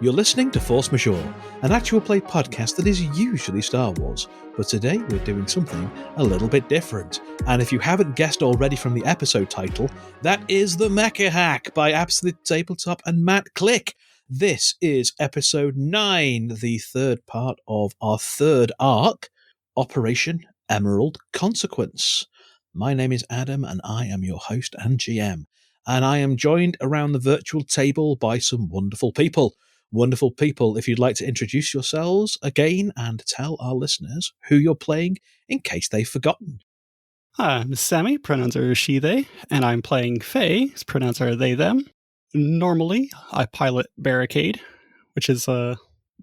You're listening to Force Majeure, an actual play podcast that is usually Star Wars, but today we're doing something a little bit different. And if you haven't guessed already from the episode title, that is the Mecha Hack by Absolute Tabletop and Matt Click. This is episode 9, the third part of our third arc, Operation Emerald Consequence. My name is Adam, and I am your host and GM. And I am joined around the virtual table by some wonderful people. Wonderful people, if you'd like to introduce yourselves again and tell our listeners who you're playing in case they've forgotten. Hi, I'm Sammy, pronouns are she, they, and I'm playing Faye, pronouns are they, them. Normally, I pilot Barricade, which is a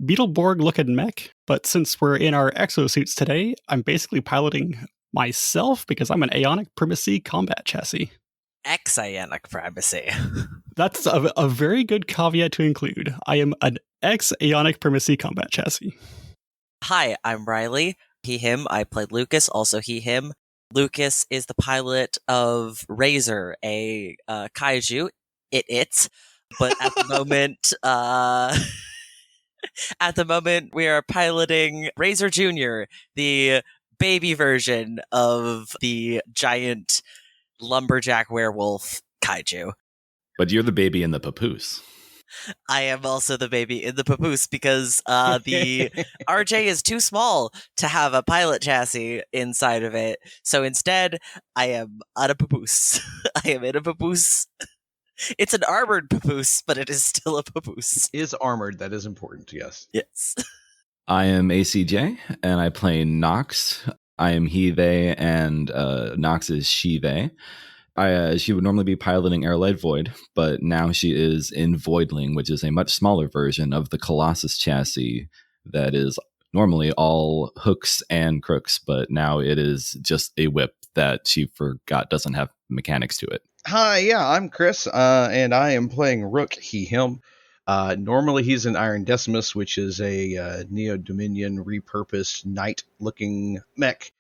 Beetleborg-looking mech, but since we're in our exosuits today, I'm basically piloting myself because I'm an Aeonic Primacy combat chassis. X-Ionic Primacy. That's a very good caveat to include. I am an X-Aeonic Primacy combat chassis. Hi, I'm Riley. He, him. I played Lucas, also he, him. Lucas is the pilot of Razor, a kaiju. But at the moment, we are piloting Razor Jr., the baby version of the giant lumberjack werewolf kaiju. But you're the baby in the papoose. I am also the baby in the papoose because the RJ is too small to have a pilot chassis inside of it. So instead, I am on a papoose. I am in a papoose. It's an armored papoose, but it is still a papoose. It is armored. That is important, yes. Yes. I am ACJ, and I play Nox. I am he, they, and Nox is she, they. She would normally be piloting Airlight Void, but now she is in Voidling, which is a much smaller version of the Colossus chassis that is normally all hooks and crooks, but now it is just a whip that she forgot doesn't have mechanics to it. Hi, yeah, I'm Chris, and I am playing Ruhk, he, him. Normally he's an Iron Decimus, which is a Neo-Dominion repurposed knight-looking mech.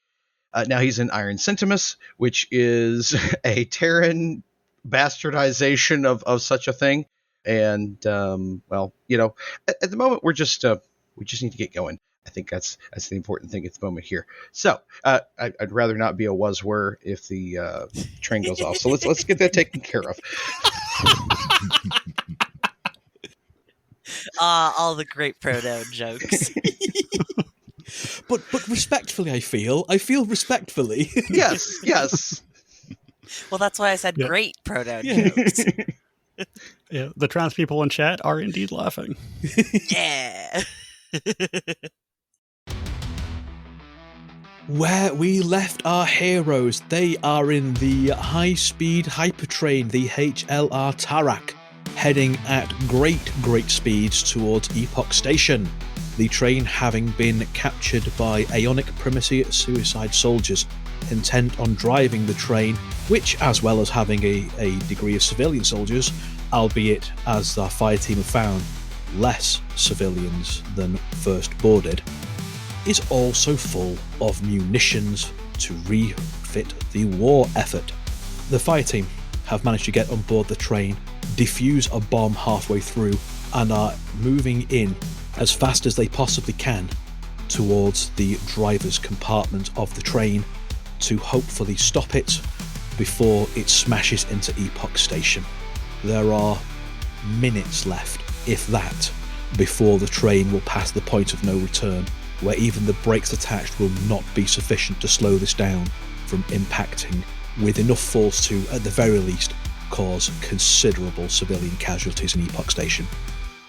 Now he's an Iron Centimus, which is a Terran bastardization of such a thing. And, at the moment we just need to get going. I think that's the important thing at the moment here. So I'd rather not be a was-were if the train goes off. So let's get that taken care of. All the great pronoun jokes. But respectfully, I feel respectfully. Yes. Well, that's why I said Yeah. great pronoun jokes. Yeah, the trans people in chat are indeed laughing. Yeah. Where we left our heroes, they are in the high-speed hypertrain, the HLR Tarak, heading at great speeds towards Epoch Station. The train having been captured by Aeonic Primacy suicide soldiers intent on driving the train, which, as well as having a degree of civilian soldiers, albeit, as our fire team have found, less civilians than first boarded, is also full of munitions to refit the war effort. The fire team have managed to get on board the train, defuse a bomb halfway through, and are moving in as fast as they possibly can towards the driver's compartment of the train to hopefully stop it before it smashes into Epoch Station. There are minutes left, if that, before the train will pass the point of no return, where even the brakes attached will not be sufficient to slow this down from impacting with enough force to, at the very least, cause considerable civilian casualties in Epoch Station.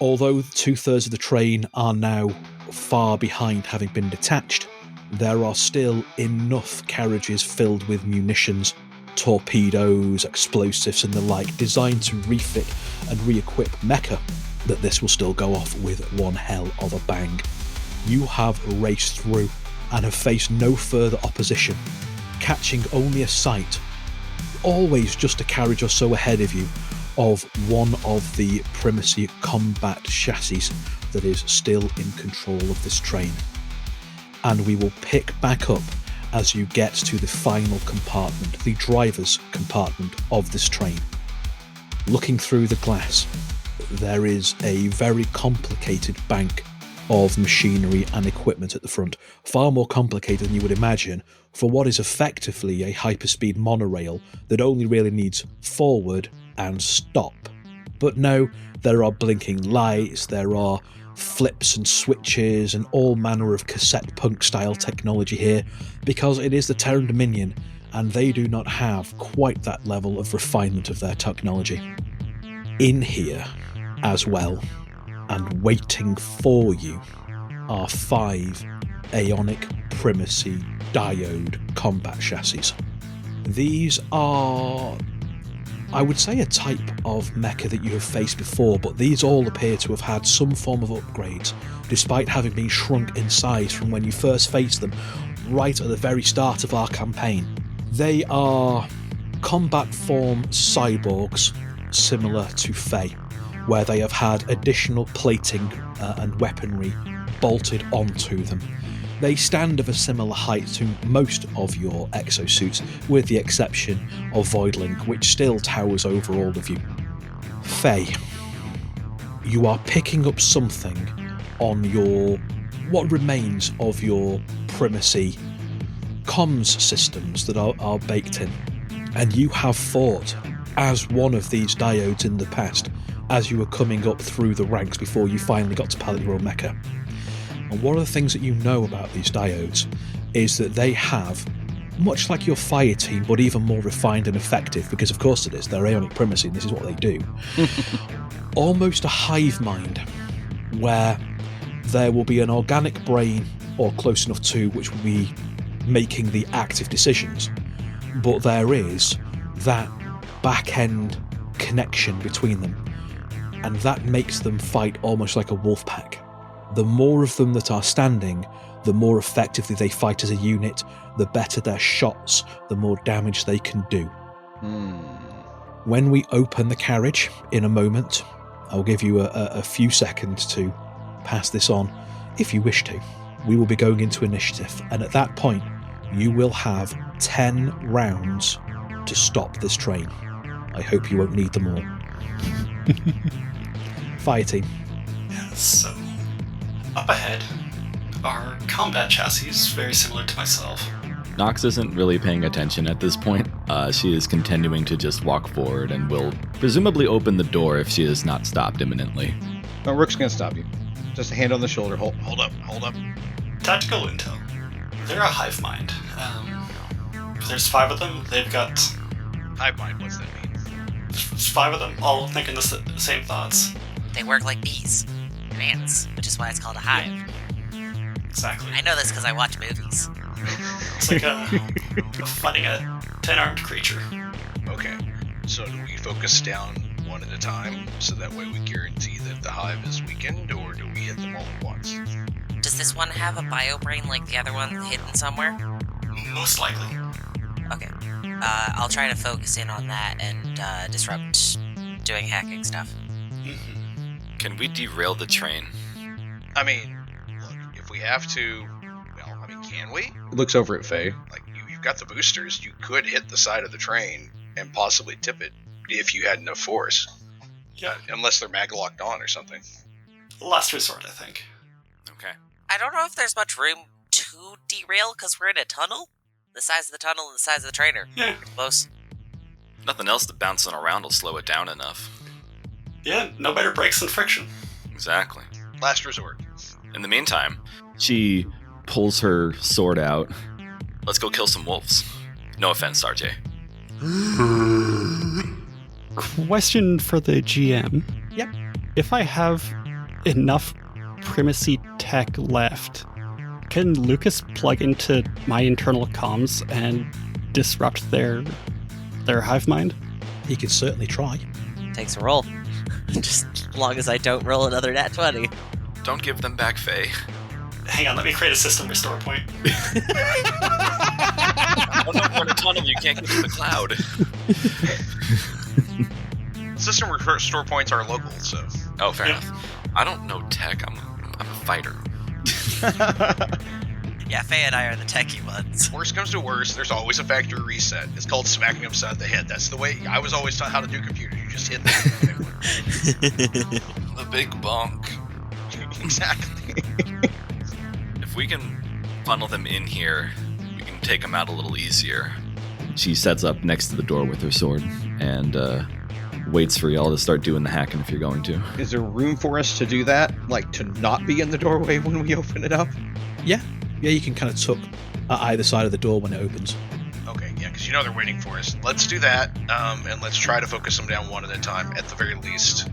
Although 2/3 of the train are now far behind having been detached, there are still enough carriages filled with munitions, torpedoes, explosives and the like designed to refit and re-equip Mecha that this will still go off with one hell of a bang. You have raced through and have faced no further opposition, catching only a sight, always just a carriage or so ahead of you, of one of the Primacy combat chassis that is still in control of this train. And we will pick back up as you get to the final compartment, the driver's compartment of this train. Looking through the glass, there is a very complicated bank of machinery and equipment at the front, far more complicated than you would imagine for what is effectively a hyperspeed monorail that only really needs forward and stop. But no, there are blinking lights, there are flips and switches and all manner of cassette punk style technology here, because it is the Terran Dominion and they do not have quite that level of refinement of their technology. In here as well, and waiting for you, are 5 Aeonic Primacy Diode combat chassis. These are, I would say, a type of mecha that you have faced before, but these all appear to have had some form of upgrades, despite having been shrunk in size from when you first faced them right at the very start of our campaign. They are combat form cyborgs, similar to Fae, where they have had additional plating and weaponry bolted onto them. They stand of a similar height to most of your exosuits, with the exception of Voidlink, which still towers over all of you. Fae, you are picking up something on what remains of your primacy comms systems that are baked in, and you have fought as one of these diodes in the past as you were coming up through the ranks before you finally got to pilot your own mecha. And one of the things that you know about these diodes is that they have, much like your fire team, but even more refined and effective, because of course it is, they're Aeonic Primacy and this is what they do, almost a hive mind, where there will be an organic brain, or close enough to, which will be making the active decisions, but there is that back-end connection between them, and that makes them fight almost like a wolf pack. The more of them that are standing, the more effectively they fight as a unit, the better their shots, the more damage they can do. When we open the carriage in a moment, I'll give you a few seconds to pass this on if you wish to. We will be going into initiative, and at that point you will have 10 rounds to stop this train. I hope you won't need them all. Fire team. So, up ahead are combat chassis, very similar to myself. Nox isn't really paying attention at this point. She is continuing to just walk forward and will presumably open the door if she is not stopped imminently. No, Rook's gonna stop you. Just a hand on the shoulder. Hold up. Tactical intel. They're a hive mind. There's 5 of them. They've got Hive mind, what's that mean? 5 of them, all thinking the same thoughts. They work like bees and ants, which is why it's called a hive. Exactly. I know this because I watch movies. It's like fighting a 10-armed creature. Okay, so do we focus down one at a time, so that way we guarantee that the hive is weakened, or do we hit them all at once? Does this one have a bio brain like the other one hidden somewhere? Most likely. Okay. I'll try to focus in on that and disrupt doing hacking stuff. Can we derail the train? I mean, look, if we have to, well, I mean, can we? It looks over at Faye. Like, you've got the boosters, you could hit the side of the train and possibly tip it if you had enough force. Yeah. Unless they're mag-locked on or something. Last resort, I think. Okay. I don't know if there's much room to derail because we're in a tunnel. The size of the tunnel and the size of the trainer. Yeah. Close. Nothing else that bouncing around will slow it down enough. Yeah, no better brakes than friction. Exactly. Last resort. In the meantime, She pulls her sword out. let's go kill some wolves. No offense, RJ. Question for the GM. Yep. If I have enough primacy tech left, can Lucas plug into my internal comms and disrupt their hive mind? He could certainly try. Takes a roll. Just as long as I don't roll another nat 20. Don't give them back, Faye. Hang on, let me create a system restore point. Oh no, we're in a tunnel, you can't get to the cloud. System restore points are local, so... Oh, fair Yeah. enough. I don't know tech, I'm a fighter. Yeah, Faye and I are the techie ones. Worst comes to worst, there's always a factory reset. It's called smacking upside the head. That's the way I was always taught how to do computers. You just hit the The big bonk. Exactly. If we can funnel them in here, we can take them out a little easier. She sets up next to the door with her sword and waits for y'all to start doing the hacking if you're going to. Is there room for us to do that? Like, to not be in the doorway when we open it up? Yeah, you can kind of tuck at either side of the door when it opens. Okay, yeah, because you know they're waiting for us. Let's do that, and let's try to focus them down one at a time, at the very least.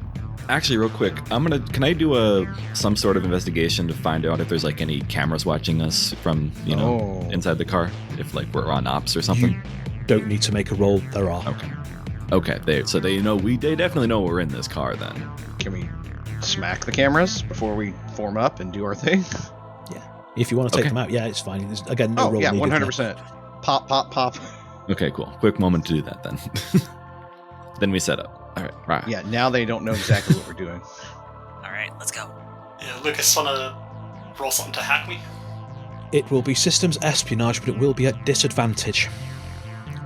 Actually, real quick, can I do some sort of investigation to find out if there's like any cameras watching us from, inside the car? If like we're on ops or something? You don't need to make a roll, there are. Okay, they definitely know we're in this car then. Can we smack the cameras before we form up and do our thing? Yeah. If you want to take them out, yeah, it's fine. There's, again, no roll yeah, needed 100%. Pop, pop, pop. Okay, cool. Quick moment to do that then. Then we set up. All right. Yeah, now they don't know exactly what we're doing. All right, let's go. Yeah, Lucas, wanna roll something to hack me? It will be systems espionage, but it will be at disadvantage.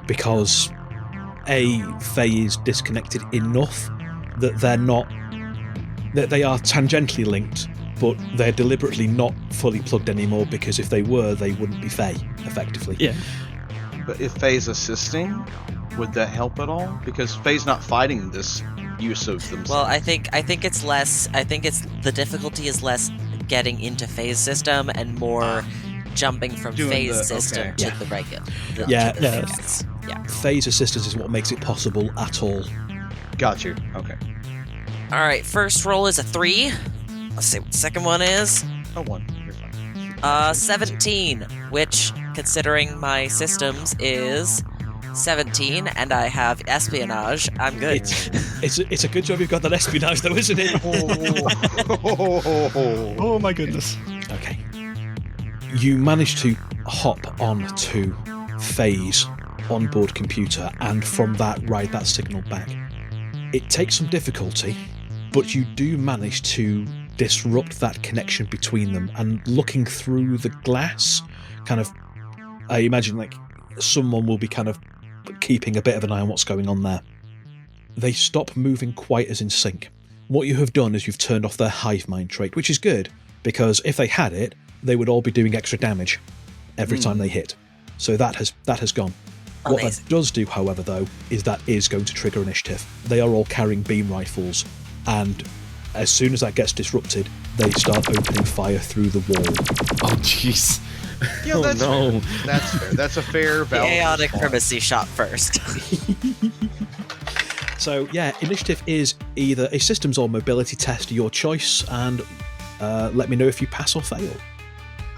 Because Faye is disconnected enough that they are tangentially linked, but they're deliberately not fully plugged anymore, because if they were, they wouldn't be Faye, effectively. Yeah. But if Faye's assisting, would that help at all? Because Faye's not fighting this use of themselves. Well, I think it's less. I think the difficulty is less getting into Faye's system and more jumping from Faye's system to the regular. Yeah. Faye's assistance is what makes it possible at all. Got you. Okay. All right, first roll is a 3. Let's see what the second one is. Oh, 1. You're fine. 17, which, considering my systems, is 17, and I have espionage. I'm good. It's a good job you've got that espionage, though, isn't it? Oh my goodness. Okay. You manage to hop onto Faye's onboard computer, and from that, ride that signal back. It takes some difficulty, but you do manage to disrupt that connection between them, and looking through the glass, kind of, I imagine like someone will be kind of keeping a bit of an eye on what's going on there. They stop moving quite as in sync. What you have done is you've turned off their hive mind trait, which is good, because if they had it, they would all be doing extra damage every time they hit. So that has gone. Amazing. What that does do, however, though, is that is going to trigger initiative. They are all carrying beam rifles, and as soon as that gets disrupted, they start opening fire through the wall. Oh, jeez. Yeah, that's fair. That's fair. That's a fair, valid Chaotic response. primacy shot first. So, yeah, initiative is either a systems or mobility test, your choice, and let me know if you pass or fail.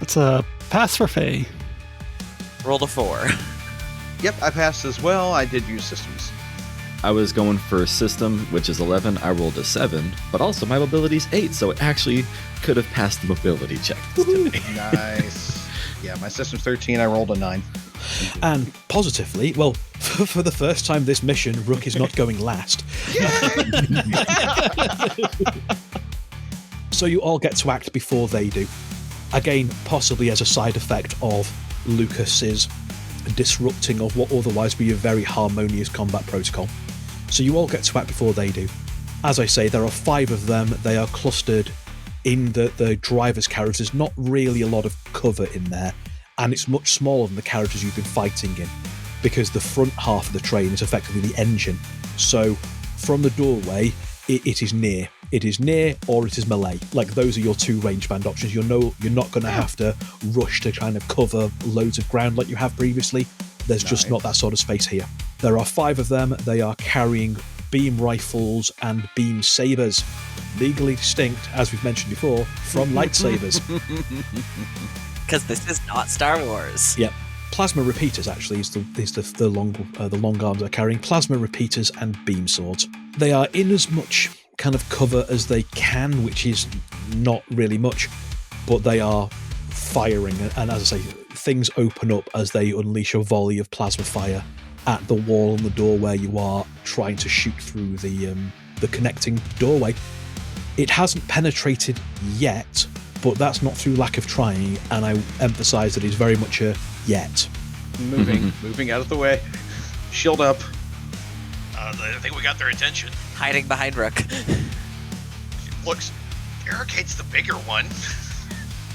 It's a pass for Faye. Rolled a 4. Yep, I passed as well. I did use systems. I was going for system, which is 11. I rolled a 7, but also my mobility's 8, so it actually could have passed the mobility check. Nice. Yeah, my system's 13. I rolled a 9. And positively, well, for the first time this mission, Ruhk is not going last. So you all get to act before they do. Again, possibly as a side effect of Lucas's disrupting of what otherwise be a very harmonious combat protocol. So you all get to act before they do. As I say, there are 5 of them. They are clustered in the driver's carriage. There's not really a lot of cover in there, and it's much smaller than the carriages you've been fighting in, because the front half of the train is effectively the engine. So from the doorway, it is near. It is near or it is melee. Like, those are your 2 range band options. You're not going to have to rush to kind of cover loads of ground like you have previously. There's just not that sort of space here. There are 5 of them. They are carrying beam rifles and beam sabers, legally distinct, as we've mentioned before, from lightsabers. Because this is not Star Wars. Yep. Plasma repeaters, actually, is the long arms are carrying plasma repeaters and beam swords. They are in as much kind of cover as they can, which is not really much, but they are firing, and as I say, things open up as they unleash a volley of plasma fire at the wall on the door where you are trying to shoot through the connecting doorway. It hasn't penetrated yet, but that's not through lack of trying, and I emphasize that he's very much a yet. Moving out of the way. Shield up. I think we got their attention. Hiding behind Ruhk. Looks, barricade's the bigger one.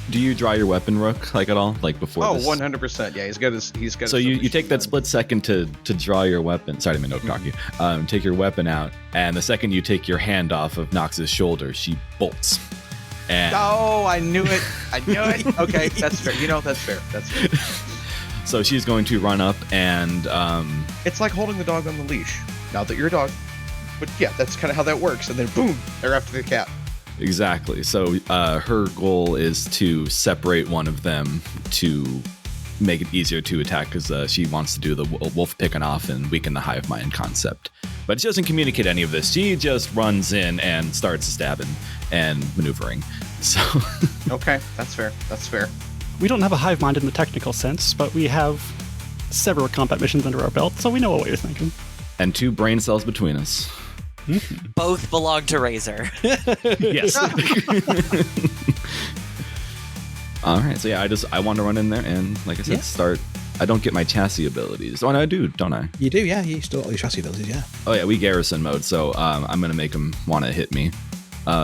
Do you draw your weapon, Ruhk, like at all? Like before Oh, this? 100%. Yeah, he's got So you take that split second to draw your weapon. Sorry, I didn't mean to cock you. Take your weapon out, and the second you take your hand off of Nox's shoulder, she bolts. And Oh, I knew it. Okay, that's fair. That's fair. so she's going to run up and It's like holding the dog on the leash. Not that you're a dog. But yeah, that's kind of how that works. And then boom, they're after the cat. exactly. So her goal is to separate one of them to make it easier to attack, because she wants to do the wolf picking off and weaken the hive mind concept. But she doesn't communicate any of this. She just runs in and starts stabbing and maneuvering. So Okay, that's fair. We don't have a hive mind in the technical sense, but we have several combat missions under our belt, so we know what you're thinking. and 2 brain cells between us. Both belong to Razor. Yes. All right. So yeah, I want to run in there and, like I said, start. I don't get my chassis abilities. Oh, no, I do, don't I? You do, yeah. You still got all your chassis abilities, yeah. Oh yeah, we garrison mode. So I'm gonna make them want to hit me.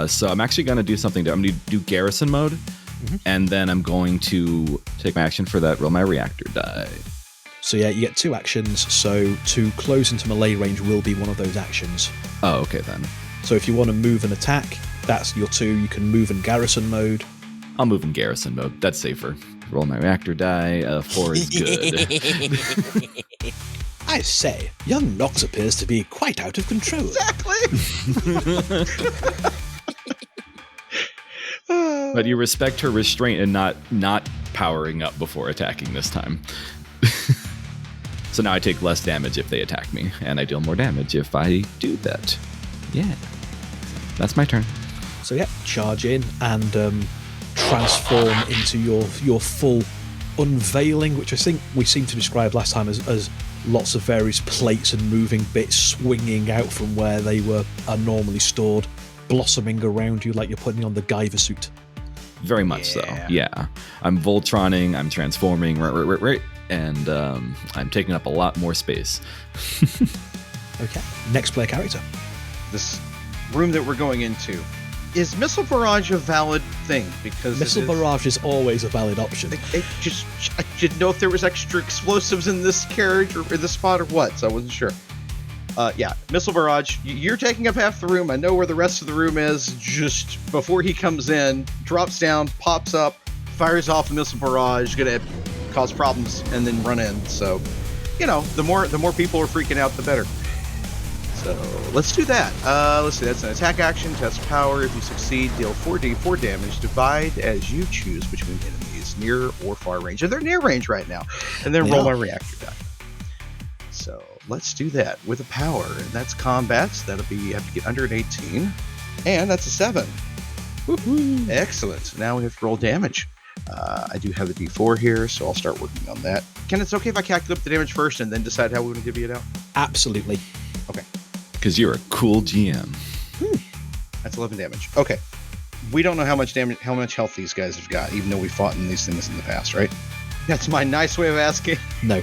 So I'm actually gonna do something. I'm gonna do garrison mode, and then I'm going to take my action for that. Roll my reactor die. So yeah, you get 2 actions, so to close into melee range will be one of those actions. Oh, okay then. So if you want to move and attack, that's your 2. You can move in garrison mode. I'll move in garrison mode. That's safer. Roll my reactor die. 4 is good. I say, young Nox appears to be quite out of control. Exactly. But you respect her restraint and not powering up before attacking this time. So now I take less damage if they attack me, and I deal more damage if I do that. Yeah. That's my turn. So yeah, charge in and transform into your full unveiling, which I think we seemed to describe last time as lots of various plates and moving bits swinging out from where they are normally stored, blossoming around you like you're putting on the Guyver suit. Very much so. Yeah. I'm Voltroning, I'm transforming, right. And I'm taking up a lot more space. Okay, next player character. This room that we're going into, is missile barrage a valid thing? Because Missile barrage is always a valid option. I didn't know if there was extra explosives in this carriage or this spot or what, so I wasn't sure. Yeah, missile barrage. You're taking up half the room. I know where the rest of the room is. Just before he comes in, drops down, pops up, fires off a missile barrage, gonna cause problems, and then run in. So, the more people are freaking out, the better. So let's do that. Let's see. That's an attack action. Test power. If you succeed, deal 4d4 damage. Divide as you choose between enemies, near or far range. And they're near range right now. And then roll my reactor die. So let's do that with a power, and that's combat. So that'll be, you have to get under an 18, and that's a 7. Woohoo! Excellent. Now we have to roll damage. I do have a d4 here, so I'll start working on that. Ken, it's okay if I calculate the damage first and then decide how we want to divvy it out? Absolutely. Okay. Because you're a cool GM. That's 11 damage. Okay. We don't know how much damage, how much health these guys have got, even though we fought in these things in the past, right? That's my nice way of asking. No.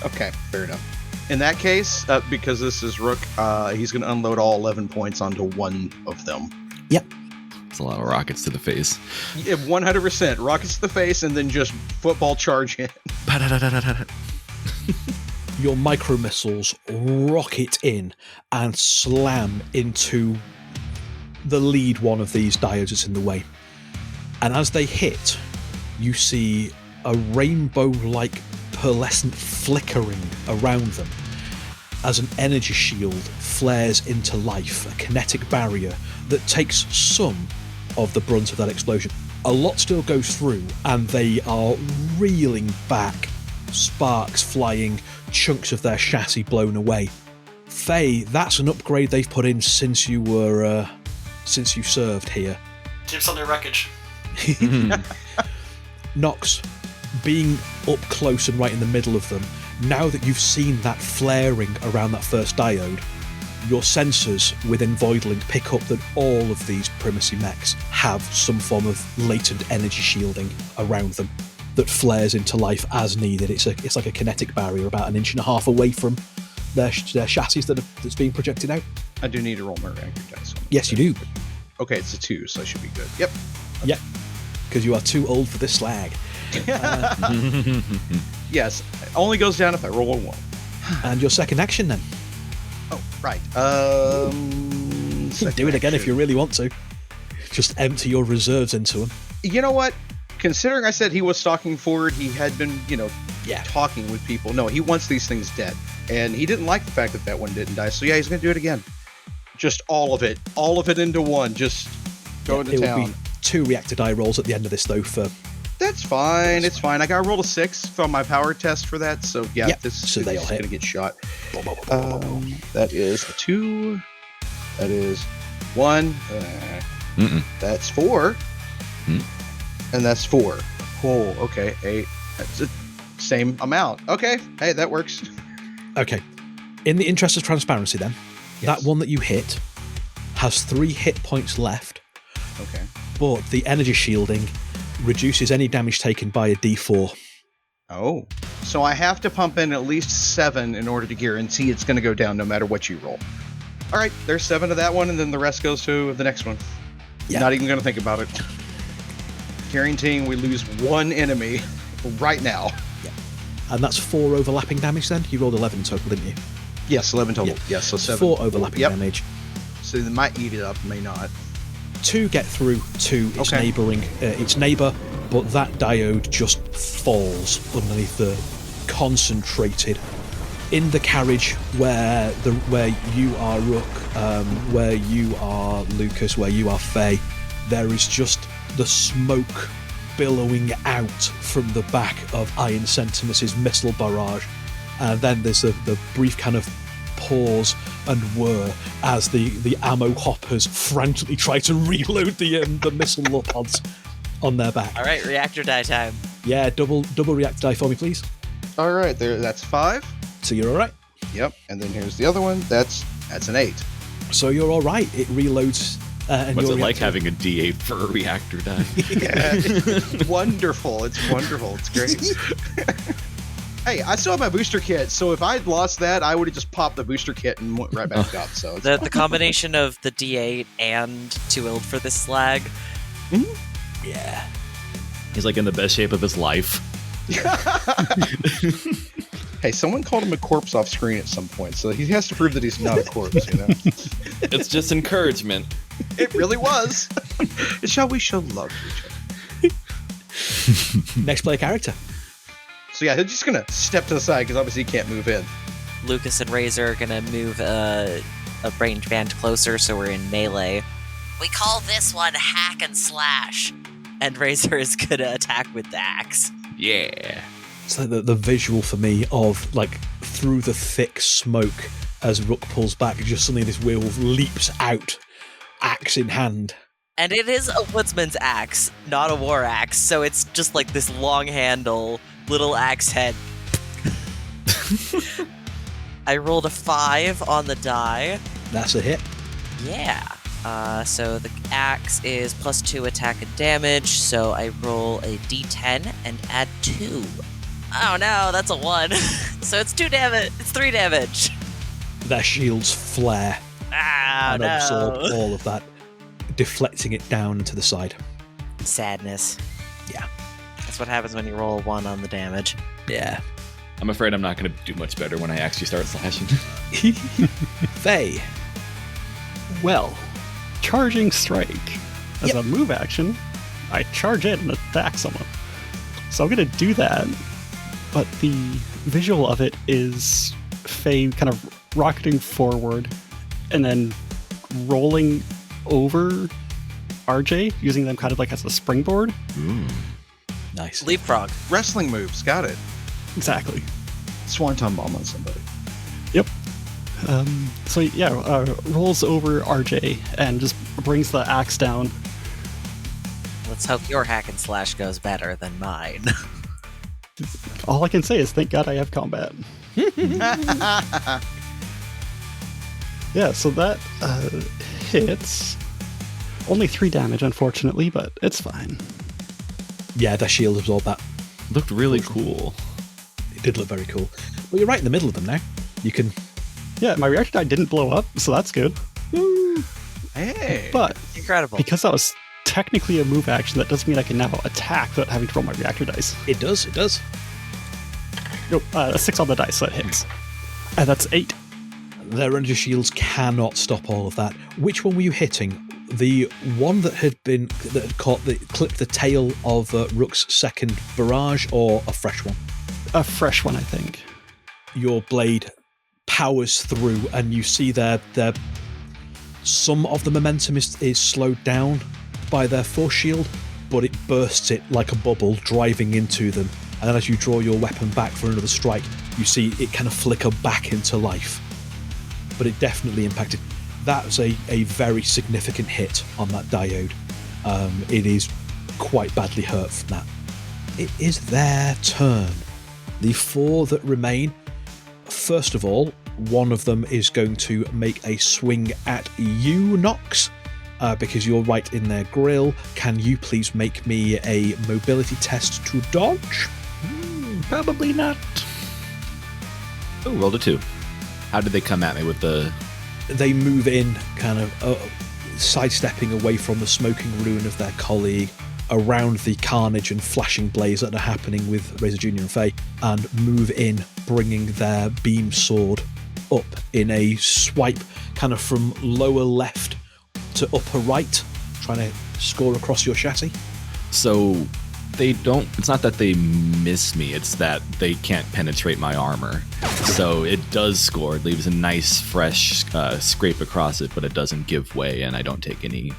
Okay, fair enough. In that case, because this is Ruhk, he's going to unload all 11 points onto one of them. Yep. It's a lot of rockets to the face. Yeah, 100%. Rockets to the face and then just football charge in. Your micro missiles rocket in and slam into the lead one of these diodes that's in the way. And as they hit, you see a rainbow-like pearlescent flickering around them as an energy shield flares into life, a kinetic barrier that takes some of the brunt of that explosion. A lot still goes through, and they are reeling back, sparks flying, chunks of their chassis blown away. Faye, that's an upgrade they've put in since you served here. Chips on their wreckage. Nox, being up close and right in the middle of them, now that you've seen that flaring around that first diode, your sensors within Voidlink pick up that all of these primacy mechs have some form of latent energy shielding around them that flares into life as needed. It's like a kinetic barrier about 1.5 inches away from their chassis that's being projected out. I do need to roll my reactor dice. Yes, you do. Okay, it's a 2, so I should be good. Yep. Yep. Because you are too old for this slag. Yes, it only goes down if I roll a 1. And your second action then? Oh, right. Do it again if you really want to. Just empty your reserves into him. You know what? Considering I said he was stalking forward, he had been, Yeah. talking with people. No, he wants these things dead. And he didn't like the fact that one didn't die. So yeah, he's going to do it again. Just all of it into one. Just go into town. It will be 2 reactor die rolls at the end of this, though, for... That's fine. It's fine. I got to roll a 6 from my power test for that. So yeah, Yep, this so is they all going hit. to get shot. That is a 2. That is 1. That's 4. And that's 4. Oh, okay. 8. That's the same amount. Okay. Hey, that works. Okay. In the interest of transparency, then, Yes. that one that you hit has 3 hit points left, Okay. but the energy shielding reduces any damage taken by a d4. Oh. So I have to pump in at least 7 in order to guarantee it's going to go down no matter what you roll. All right. There's 7 of that one, and then the rest goes to the next one. Yeah. Not even going to think about it. Guaranteeing we lose 1 enemy right now. And that's 4 overlapping damage then? You rolled 11 total, didn't you? Yes, 11 total. Yeah. Yes, so 7. 4 overlapping Yep. damage. So they might eat it up, may not. 2 get through to its Okay. its neighbour, but that diode just falls underneath the concentrated. In the carriage where you are Ruhk, where you are Lucas, where you are Faye, there is just the smoke billowing out from the back of Iron Sentimus's missile barrage. And then there's the brief kind of pause and whir as the ammo hoppers frantically try to reload the missile pods on their back. All right, reactor die time. Yeah, double reactor die for me, please. All right, that's 5. So you're all right. Yep, and then here's the other one. That's an 8. So you're all right. It reloads. And What's your it like reactor- having a D8 for a reactor die? Yeah, it's wonderful. It's wonderful. It's great. Hey, I still have my booster kit, so if I'd lost that, I would have just popped the booster kit and went right back up. So it's The combination of the D8 and too old for this slag. Yeah. He's like in the best shape of his life. Hey, someone called him a corpse off screen at some point, so he has to prove that he's not a corpse, you know? It's just encouragement. It really was. Shall we show love to each other? Next player character. So yeah, he's just gonna step to the side because obviously he can't move in. Lucas and Razor are gonna move a range band closer, so we're in melee. We call this one hack and slash. And Razor is gonna attack with the axe. Yeah. So the visual for me of like through the thick smoke as Ruhk pulls back, just suddenly this werewolf leaps out, axe in hand. And it is a woodsman's axe, not a war axe, so it's just like this long handle, little axe head. I rolled a 5 on the die. That's a hit. Yeah. So the axe is +2 attack and damage, so I roll a d10 and add 2. Oh no, that's a 1. So it's 2 damage. It's 3 damage. Their shields flare Ah, and no. absorb all of that, deflecting it down to the side. Sadness. Yeah. That's what happens when you roll a 1 on the damage. Yeah. I'm afraid I'm not going to do much better when I actually start slashing. Faye. Well, charging strike. As a move action, I charge in and attack someone. So I'm going to do that. But the visual of it is Faye kind of rocketing forward and then rolling over RJ, using them kind of like as a springboard. Nice. Leapfrog. Wrestling moves, got it. Exactly. Swanton bomb on somebody. Yep. So yeah, rolls over RJ and just brings the axe down. Let's hope your hack and slash goes better than mine. All I can say is thank God I have combat. Yeah, so that hits. Only 3 damage, unfortunately, but it's fine. Yeah, their shield absorbed that. Looked really cool. It did look very cool. Well, you're right in the middle of them now. You can... Yeah, my reactor die didn't blow up, so that's good. Hey. But Incredible. because that was technically a move action, that does mean I can now attack without having to roll my reactor dice. It does. Nope, 6 on the dice, so it hits. And that's 8. Their energy shields cannot stop all of that. Which one were you hitting? The one that had clipped the tail of Ruhk's second barrage, or a fresh one? A fresh one, I think. Your blade powers through, and you see their some of the momentum is slowed down by their force shield, but it bursts it like a bubble, driving into them. And then as you draw your weapon back for another strike, you see it kind of flicker back into life. But it definitely impacted. That was a very significant hit on that diode. It is quite badly hurt from that. It is their turn. The 4 that remain, first of all, one of them is going to make a swing at you, Nox, because you're right in their grill. Can you please make me a mobility test to dodge? Probably not. Oh, rolled a 2. How did they come at me with the... They move in, kind of sidestepping away from the smoking ruin of their colleague, around the carnage and flashing blaze that are happening with Razor Jr. and Faye, and move in, bringing their beam sword up in a swipe, kind of from lower left to upper right, trying to score across your chassis. So they don't... It's not that they miss me, it's that they can't penetrate my armor. So it does score. It leaves a nice, fresh scrape across it, but it doesn't give way, and I don't take any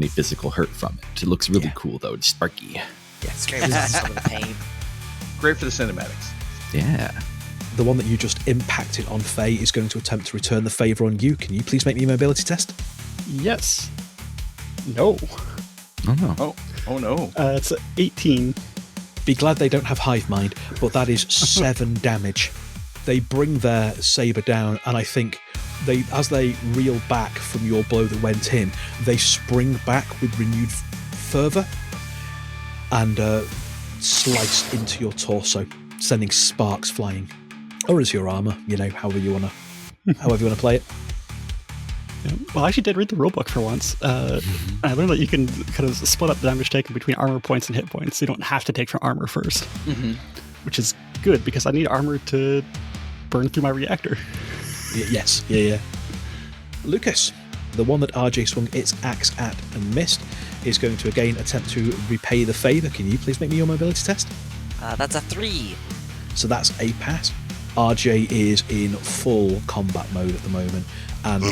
physical hurt from it. It looks really cool, though. It's sparky. Yeah, scrapes some of the pain. Great for the cinematics. Yeah. The one that you just impacted on Faye is going to attempt to return the favour on you. Can you please make me a mobility test? Yes. No. Oh, no. Oh no. It's 18. Be glad they don't have hive mind, but that is 7 damage. They bring their sabre down, and I think as they reel back from your blow that went in, they spring back with renewed fervour and slice into your torso, sending sparks flying. Or as your armour, however you want to play it. Yeah. Well, I actually did read the rulebook for once. I learned that you can kind of split up the damage taken between armor points and hit points. You don't have to take from armor first, which is good because I need armor to burn through my reactor. Yes, yeah. Lucas, the one that RJ swung its axe at and missed, is going to again attempt to repay the favour. Can you please make me your mobility test? That's a 3. So that's a pass. RJ is in full combat mode at the moment, and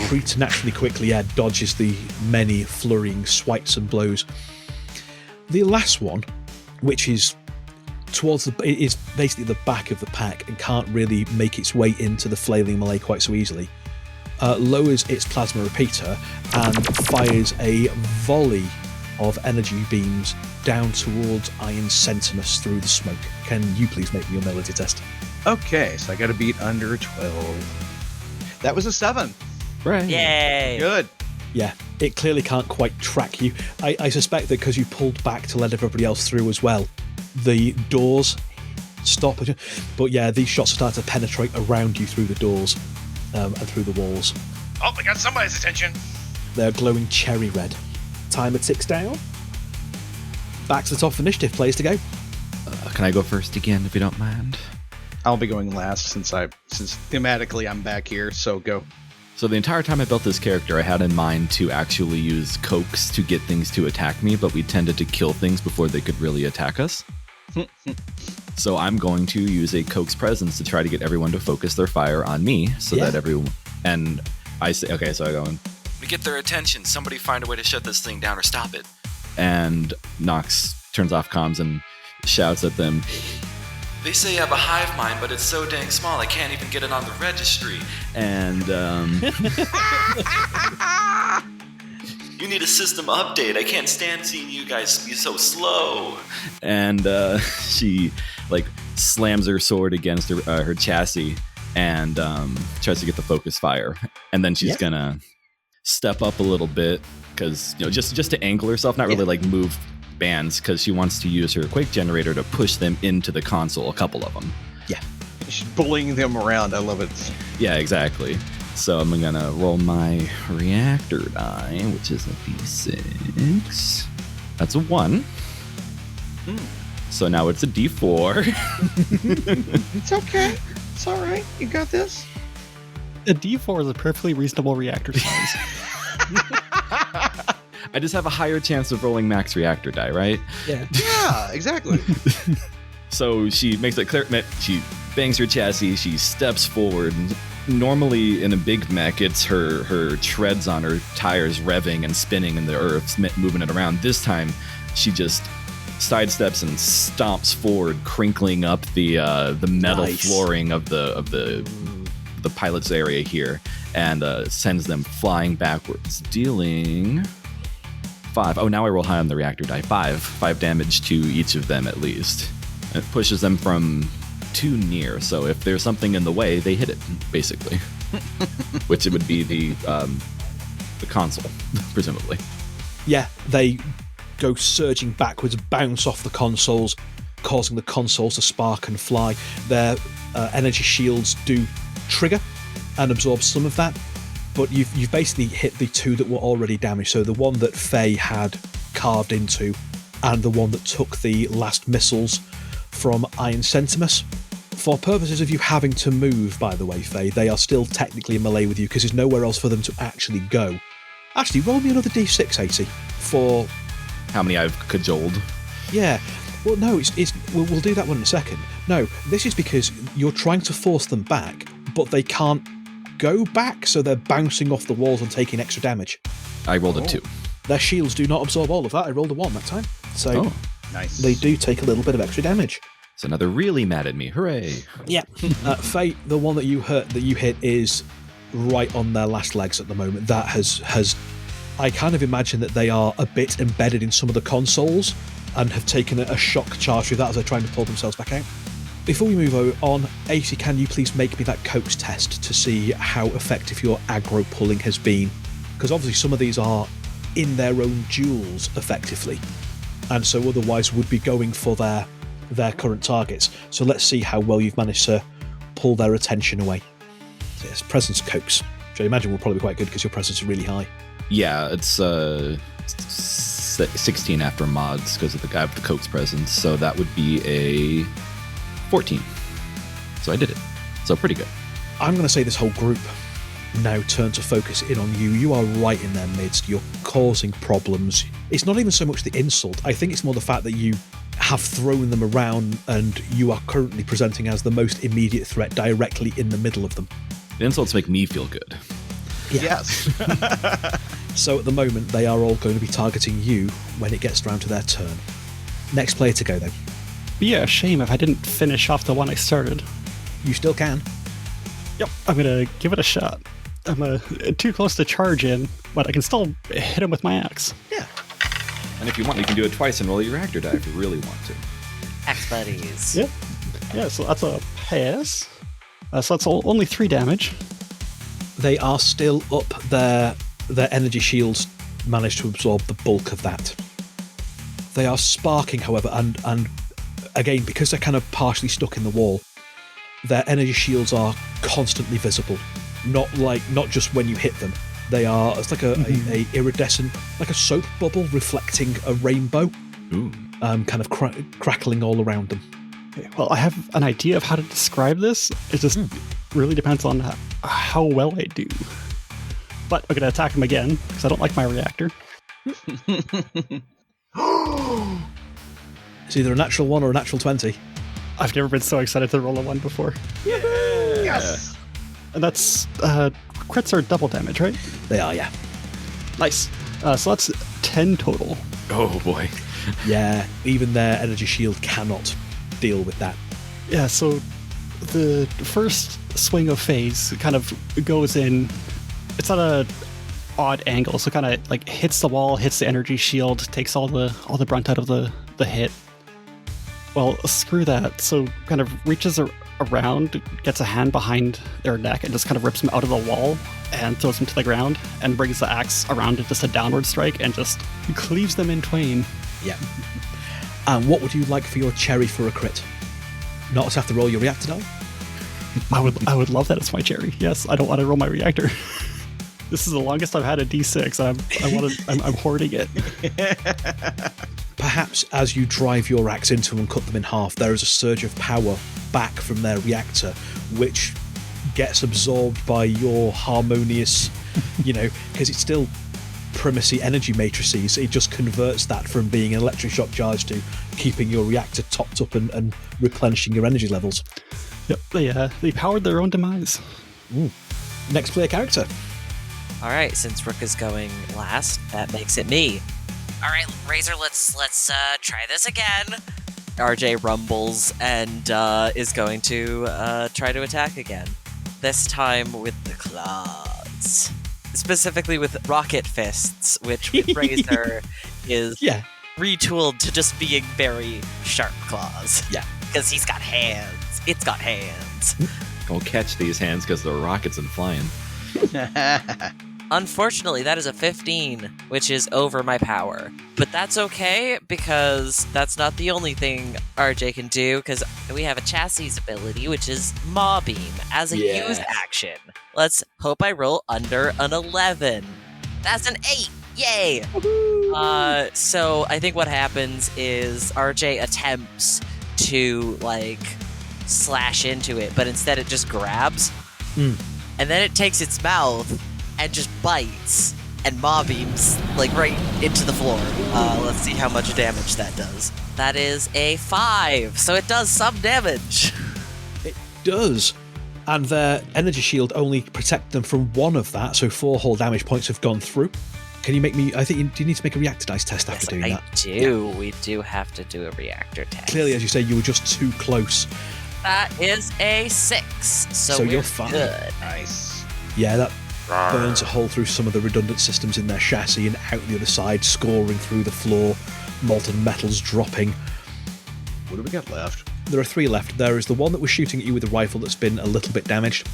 preternaturally quickly dodges the many flurrying swipes and blows. The last one, which is is basically the back of the pack and can't really make its way into the flailing melee quite so easily, lowers its plasma repeater and fires a volley of energy beams down towards Iron Sentimus through the smoke. Can you please make me your mobility test? Okay, so I got to beat under 12. That was a 7. Right. Yay! Good. Yeah, it clearly can't quite track you. I suspect that because you pulled back to let everybody else through as well, the doors stop. But yeah, these shots start to penetrate around you through the doors and through the walls. Oh, I got somebody's attention. They're glowing cherry red. Timer ticks down. Back to the top of initiative. Players to go. Can I go first again, if you don't mind? I'll be going last since thematically I'm back here, so go. So the entire time I built this character, I had in mind to actually use coax to get things to attack me, but we tended to kill things before they could really attack us. So I'm going to use a coax presence to try to get everyone to focus their fire on me, so that everyone... And I say, okay, so I go in. To get their attention, somebody find a way to shut this thing down or stop it. And Nox turns off comms and shouts at them. They say you have a hive mind, but it's so dang small I can't even get it on the registry. And You need a system update. I can't stand seeing you guys be so slow. And she slams her sword against her chassis and tries to get the focus fire. And then she's gonna step up a little bit because just to angle herself, not really like move bands, because she wants to use her quake generator to push them into the console, a couple of them. Yeah, she's bullying them around. I love it. Yeah, exactly. So I'm gonna roll my reactor die, which is a d6. That's a 1. So now it's a d4. It's okay. It's all right. You got this. A D4 is a perfectly reasonable reactor size. I just have a higher chance of rolling max reactor die, right? Yeah. Yeah, exactly. So she makes it clear. She bangs her chassis. She steps forward. Normally in a big mech, it's her treads on her tires revving and spinning in the earth, moving it around. This time, she just sidesteps and stomps forward, crinkling up the metal flooring of the pilot's area here, and sends them flying backwards, dealing 5. Oh, now I roll high on the reactor die. 5 damage to each of them at least. It pushes them from too near, so if there's something in the way, they hit it, basically. Which it would be the console, presumably. Yeah, they go surging backwards, bounce off the consoles, causing the consoles to spark and fly. Their energy shields do trigger and absorb some of that, but you've basically hit the 2 that were already damaged. So the one that Faye had carved into, and the one that took the last missiles from Iron Centimus. For purposes of you having to move, by the way, Faye, they are still technically in melee with you because there's nowhere else for them to actually go. Actually, roll me another d6, 80, for how many I've cajoled. Yeah. Well, no, we'll do that one in a second. No, this is because you're trying to force them back, but they can't go back, so they're bouncing off the walls and taking extra damage. I rolled a 2. Their shields do not absorb all of that. I rolled a 1 that time. So nice. They do take a little bit of extra damage. So now they're really mad at me. Hooray. Yeah. Faye, the one that you hit is right on their last legs at the moment. That has I kind of imagine that they are a bit embedded in some of the consoles and have taken a shock charge through that as they're trying to pull themselves back out. Before we move on, AC, can you please make me that coax test to see how effective your aggro pulling has been? Because obviously some of these are in their own duels effectively, and so otherwise would be going for their current targets. So let's see how well you've managed to pull their attention away. So yes, presence coax, which I imagine will probably be quite good because your presence is really high. Yeah, it's 16 after mods because of the guy with the coax presence, so that would be a 14. So I did it. So pretty good. I'm going to say this whole group now turn to focus in on you. You are right in their midst. You're causing problems. It's not even so much the insult. I think it's more the fact that you have thrown them around and you are currently presenting as the most immediate threat directly in the middle of them. The insults make me feel good. Yeah. Yes. So at the moment, they are all going to be targeting you when it gets round to their turn. Next player to go, though. Be a shame if I didn't finish off the one I started. You still can. Yep, I'm gonna give it a shot. I'm too close to charge in, but I can still hit him with my axe. Yeah. And if you want, you can do it twice and roll your reactor die if you really want to. Axe buddies. Yep. Yeah, so that's a pass. So that's only 3 damage. They are still up. Their energy shields managed to absorb the bulk of that. They are sparking, however, and again, because they're kind of partially stuck in the wall, their energy shields are constantly visible. Not just when you hit them. They are, it's like a iridescent, like a soap bubble reflecting a rainbow. Ooh. Kind of crackling all around them. Okay, well, I have an idea of how to describe this. It just really depends on how well I do. But I'm going to attack him again, because I don't like my reactor. It's either a natural 1 or a natural 20. I've never been so excited to roll a 1 before. Yes. And that's, crits are double damage, right? They are, yeah. Nice. So that's 10 total. Oh boy. Yeah, even their energy shield cannot deal with that. Yeah, so the first swing of phase kind of goes in. It's at a odd angle, so kind of like hits the wall, hits the energy shield, takes all the brunt out of the hit. Well, screw that. So kind of reaches around, gets a hand behind their neck, and just kind of rips them out of the wall and throws them to the ground and brings the axe around it, just a downward strike, and just cleaves them in twain. Yeah. And what would you like for your cherry for a crit? Not to have to roll your reactor die? I would love that as my cherry. Yes, I don't want to roll my reactor. This is the longest I've had a D6. I'm hoarding it. Perhaps as you drive your axe into them and cut them in half, there is a surge of power back from their reactor, which gets absorbed by your harmonious, because it's still primacy energy matrices. It just converts that from being an electric shock charge to keeping your reactor topped up and replenishing your energy levels. Yep, they powered their own demise. Next player character. All right, since Ruhk is going last, that makes it me. All right, Razor, let's try this again. RJ rumbles and is going to try to attack again. This time with the claws. Specifically with rocket fists, which with Razor is retooled to just being very sharp claws. Yeah. Because he's got hands. It's got hands. Go catch these hands because they're rockets and flying. Unfortunately, that is a 15, which is over my power. But that's okay, because that's not the only thing RJ can do, because we have a chassis ability, which is Maw Beam, as a used action. Let's hope I roll under an 11. That's an 8! Yay! So I think what happens is RJ attempts to, slash into it, but instead it just grabs, and then it takes its mouth and just bites and Maw Beams right into the floor. Let's see how much damage that does. That is a 5, so it does some damage. It does. And their energy shield only protected them from one of that, so 4 whole damage points have gone through. Can you make me... I think you need to make a reactor dice test after doing that. I do. Yeah. We do have to do a reactor test. Clearly, as you say, you were just too close. That is a 6, so you're fine. Good. Nice. Yeah, that burns a hole through some of the redundant systems in their chassis and out the other side, scoring through the floor, molten metals dropping. What do we got left? There are 3 left. There is the one that was shooting at you with the rifle that's been a little bit damaged.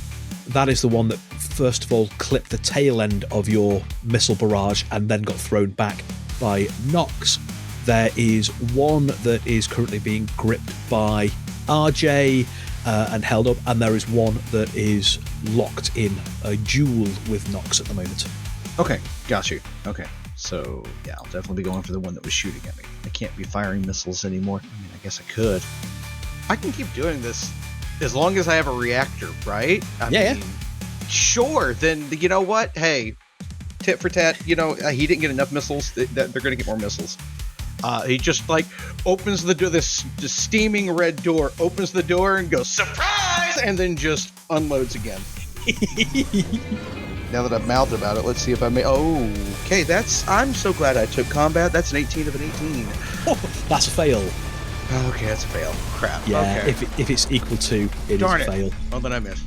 That is the one that, first of all, clipped the tail end of your missile barrage and then got thrown back by Nox. There is one that is currently being gripped by RJ and held up, and there is one that is locked in a duel with Nox at the moment. Okay, got you. Okay, so yeah, I'll definitely be going for the one that was shooting at me. I can't be firing missiles anymore. I mean, I guess I could. I can keep doing this as long as I have a reactor, right? I mean, sure, then you know what? Hey, tit for tat, he didn't get enough missiles. They're going to get more missiles. He just opens the door, this steaming red door, opens the door and goes, surprise! And then just unloads again. Now that I've mouthed about it, let's see if I may. Oh, okay, I'm so glad I took combat. That's an 18 of an 18. Oh, that's a fail. Okay, that's a fail. Crap. Yeah, okay. if it's equal to, Darn is a fail. Well, then I missed.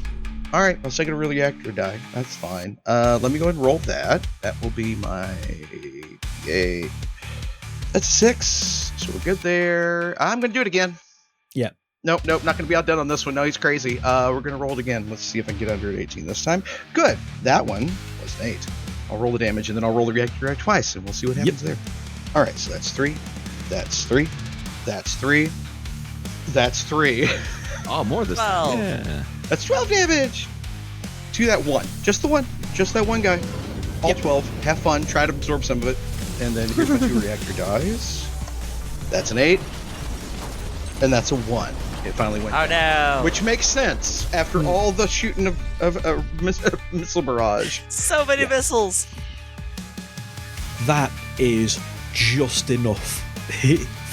All right, let's take a real reactor die. That's fine. Let me go ahead and roll that. That will be my 8. That's 6, so we're good there. I'm going to do it again. Yeah. Nope, not going to be outdone on this one. No, he's crazy. We're going to roll it again. Let's see if I can get under an 18 this time. Good. That one was an 8. I'll roll the damage, and then I'll roll the reactor die twice, and we'll see what happens there. All right, so that's 3. That's 3. That's 3. That's 3. Oh, more this time. Yeah. That's 12 damage to that one. Just the one. Just that one guy. All 12. Have fun. Try to absorb some of it. And then here's my 2 reactor dies. That's an 8. And that's a 1. It finally went down. No. Which makes sense after all the shooting of missile barrage. So many missiles. That is just enough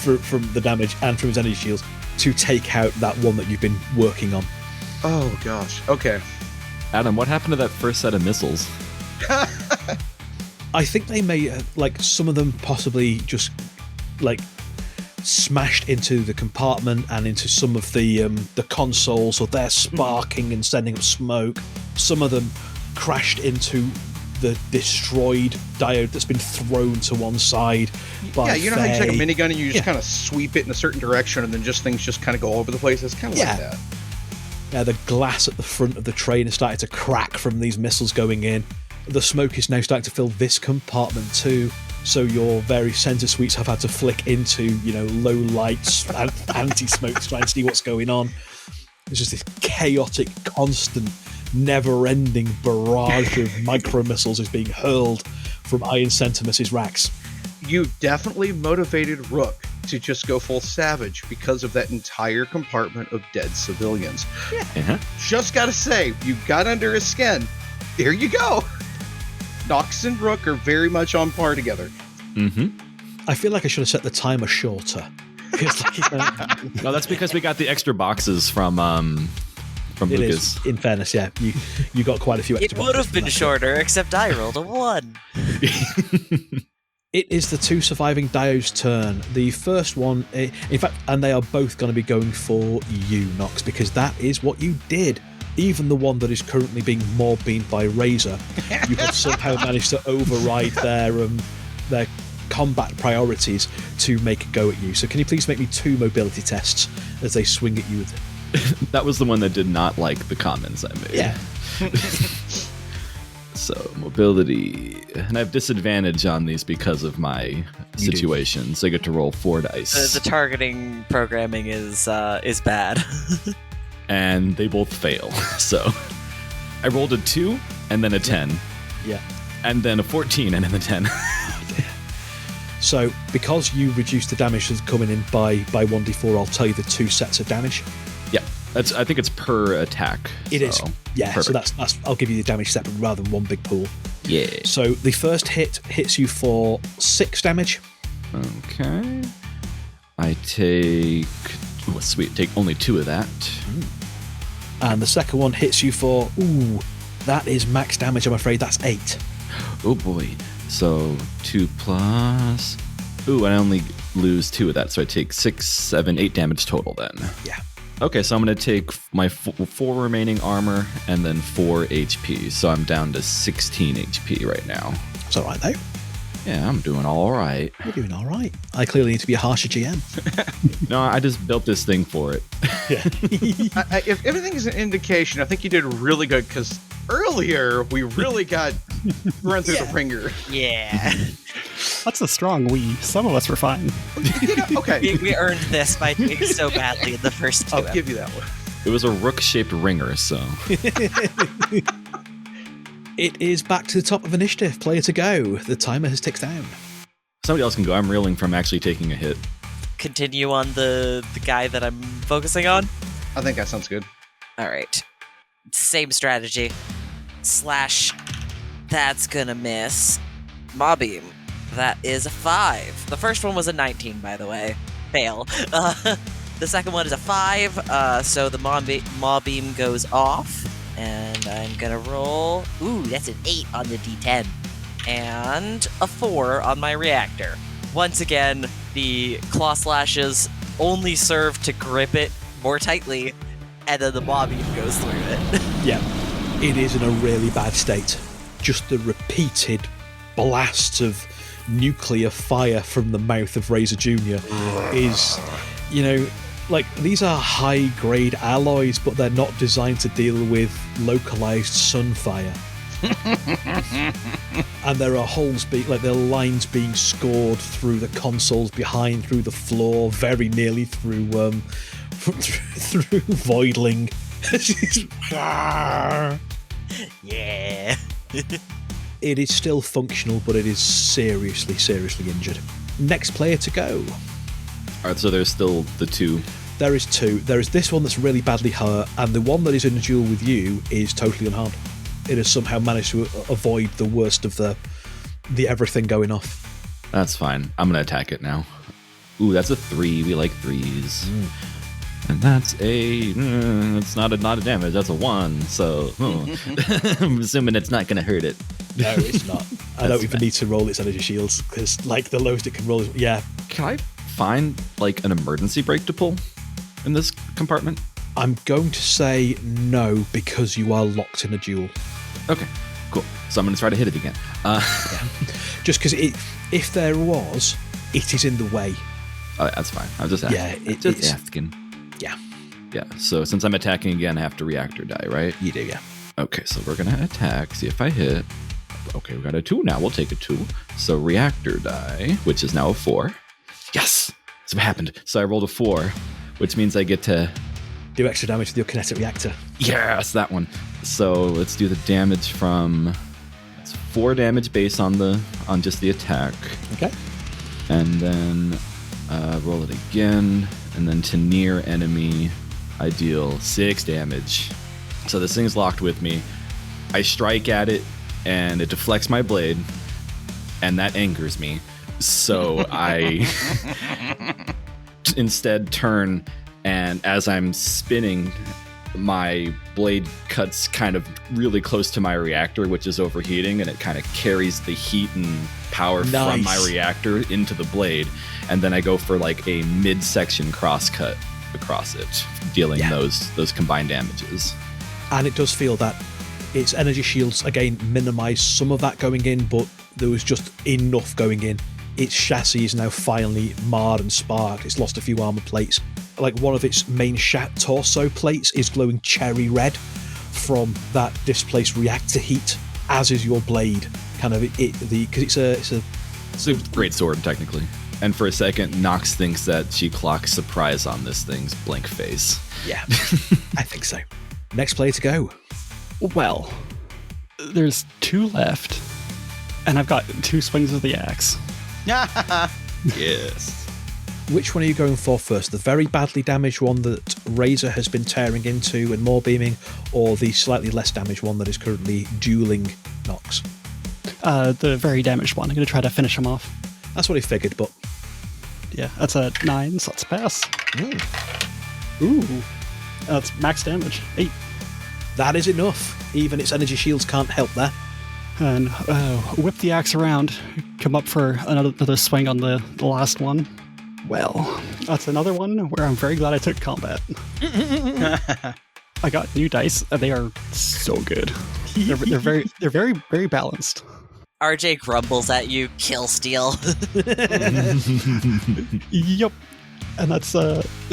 from the damage and from his energy shields to take out that one that you've been working on. Oh, gosh. Okay. Adam, what happened to that first set of missiles? I think they may, some of them possibly just, smashed into the compartment and into some of the consoles, so they're sparking and sending up smoke. Some of them crashed into the destroyed diode that's been thrown to one side by how you take a minigun and you just kind of sweep it in a certain direction and then things just kind of go over the place? It's kind of like that. The glass at the front of the train is starting to crack from these missiles going in. The smoke is now starting to fill this compartment too. So your various sensor suites have had to flick into, low lights and anti-smoke to try and see what's going on. It's just this chaotic, constant, never-ending barrage of micro-missiles is being hurled from Iron Centimus' racks. You definitely motivated Ruhk to just go full savage because of that entire compartment of dead civilians. Yeah. Uh-huh. Just gotta say, you got under his skin. There you go. Nox and Ruhk are very much on par together. Mm-hmm. I feel like I should have set the timer shorter. No, that's because we got the extra boxes from Lucas. In fairness, yeah, you got quite a few extra It would boxes have been from that. shorter, except I rolled a 1. It is the 2 surviving Dio's turn. The first one, in fact, and they are both going to be going for you, Nox, because that is what you did. Even the one that is currently being mob-beamed by Razor, you have somehow managed to override their combat priorities to make a go at you. So can you please make me 2 mobility tests as they swing at you with it? That was the one that did not like the comments I made. Yeah. So, mobility. And I have disadvantage on these because of my situation. So I get to roll 4 dice. The targeting programming is bad. And they both fail. So I rolled a 2 and then a 10. Yeah. And then a 14 and then a 10. So because you reduce the damage that's coming in by 1d4, I'll tell you the 2 sets of damage. Yeah. I think it's per attack. It is. Yeah, perfect. so that's I'll give you the damage separate rather than one big pool. Yeah. So the first hit hits you for 6 damage. Okay. I take... Ooh, sweet. Take only 2 of that. And the second one hits you for... Ooh, that is max damage, I'm afraid. That's 8. Oh, boy. So 2 plus... Ooh, and I only lose 2 of that, so I take 6, 7, 8 damage total then. Yeah. Okay, so I'm going to take my 4 remaining armor and then 4 HP. So I'm down to 16 HP right now. It's all right, though. Yeah, I'm doing all right. You're doing all right. I clearly need to be a harsher GM. No, I just built this thing for it. Yeah. If everything is an indication, I think you did really good because earlier we really got run through the ringer. Yeah. That's a strong we. Some of us were fine. Okay, we earned this by doing so badly in the first 2 I'll give you that one. It was a Ruhk-shaped ringer, so... It is back to the top of initiative. Player to go. The timer has ticked down. Somebody else can go. I'm reeling from actually taking a hit. Continue on the guy that I'm focusing on. I think that sounds good. All right. Same strategy. Slash. That's gonna miss. Maw beam. That is a 5. The first one was a 19, by the way. Fail. The second one is a 5. So the maw beam goes off. And I'm gonna roll... Ooh, that's an 8 on the D10. And a 4 on my reactor. Once again, the claw slashes only serve to grip it more tightly, and then the maw beam goes through it. Yeah. It is in a really bad state. Just the repeated blasts of nuclear fire from the mouth of Razor Jr. is, these are high-grade alloys, but they're not designed to deal with localized sun fire. And there are holes, there are lines being scored through the consoles behind, through the floor, very nearly through through Voidling. Yeah. It is still functional, but it is seriously, seriously injured. Next player to go. All right, so there's still the 2. There is 2. There is this one that's really badly hurt, and the one that is in a duel with you is totally unharmed. It has somehow managed to avoid the worst of the everything going off. That's fine. I'm going to attack it now. Ooh, that's a 3. We like 3s. And that's it's not a damage. That's a 1. So I'm assuming it's not going to hurt it. No, it's not. I don't even need to roll its energy shields because, the lowest it can roll is Can I find an emergency brake to pull in this compartment? I'm going to say no because you are locked in a duel. Okay, cool. So I'm going to try to hit it again. Just because if there was, it is in the way. That's fine. I was just asking. Yeah, Just asking. Yeah. Yeah, so since I'm attacking again, I have to reactor die, right? You do, yeah. Okay, so we're going to attack, see if I hit. Okay, we got a 2 now. We'll take a 2. So reactor die, which is now a 4. Yes! So it happened. So I rolled a 4, which means I get to... Do extra damage with your kinetic reactor. Yes, that one. So let's do the damage from... It's 4 damage based on just the attack. Okay. And then roll it again. And then to near enemy, I deal 6 damage. So this thing's locked with me. I strike at it, and it deflects my blade, and that angers me. So I instead turn, and as I'm spinning, my blade cuts kind of really close to my reactor, which is overheating, and it kind of carries the heat and power from my reactor into the blade. And then I go for like a mid-section cross-cut across it, dealing those combined damages. And it does feel that its energy shields, again, minimize some of that going in, but there was just enough going in. Its chassis is now finally marred and sparked. It's lost a few armor plates. Like one of its main torso plates is glowing cherry red from that displaced reactor heat, as is your blade. Kind of because it's a great sword, technically. And for a second, Nox thinks that she clocks surprise on this thing's blank face. Yeah, I think so. Next player to go. Well, there's 2 left, and I've got 2 swings of the axe. Yes. Which one are you going for first? The very badly damaged one that Razor has been tearing into and more beaming, or the slightly less damaged one that is currently dueling Nox? The very damaged one. I'm going to try to finish him off. That's what he figured, but... Yeah, that's a 9, so that's a pass. Ooh. That's max damage. 8. That is enough. Even its energy shields can't help that. And whip the axe around. Come up for another swing on the last one. Well, that's another one where I'm very glad I took combat. I got new dice, and they are so good. They're very balanced. RJ grumbles at you, kill steal. Yep. And that's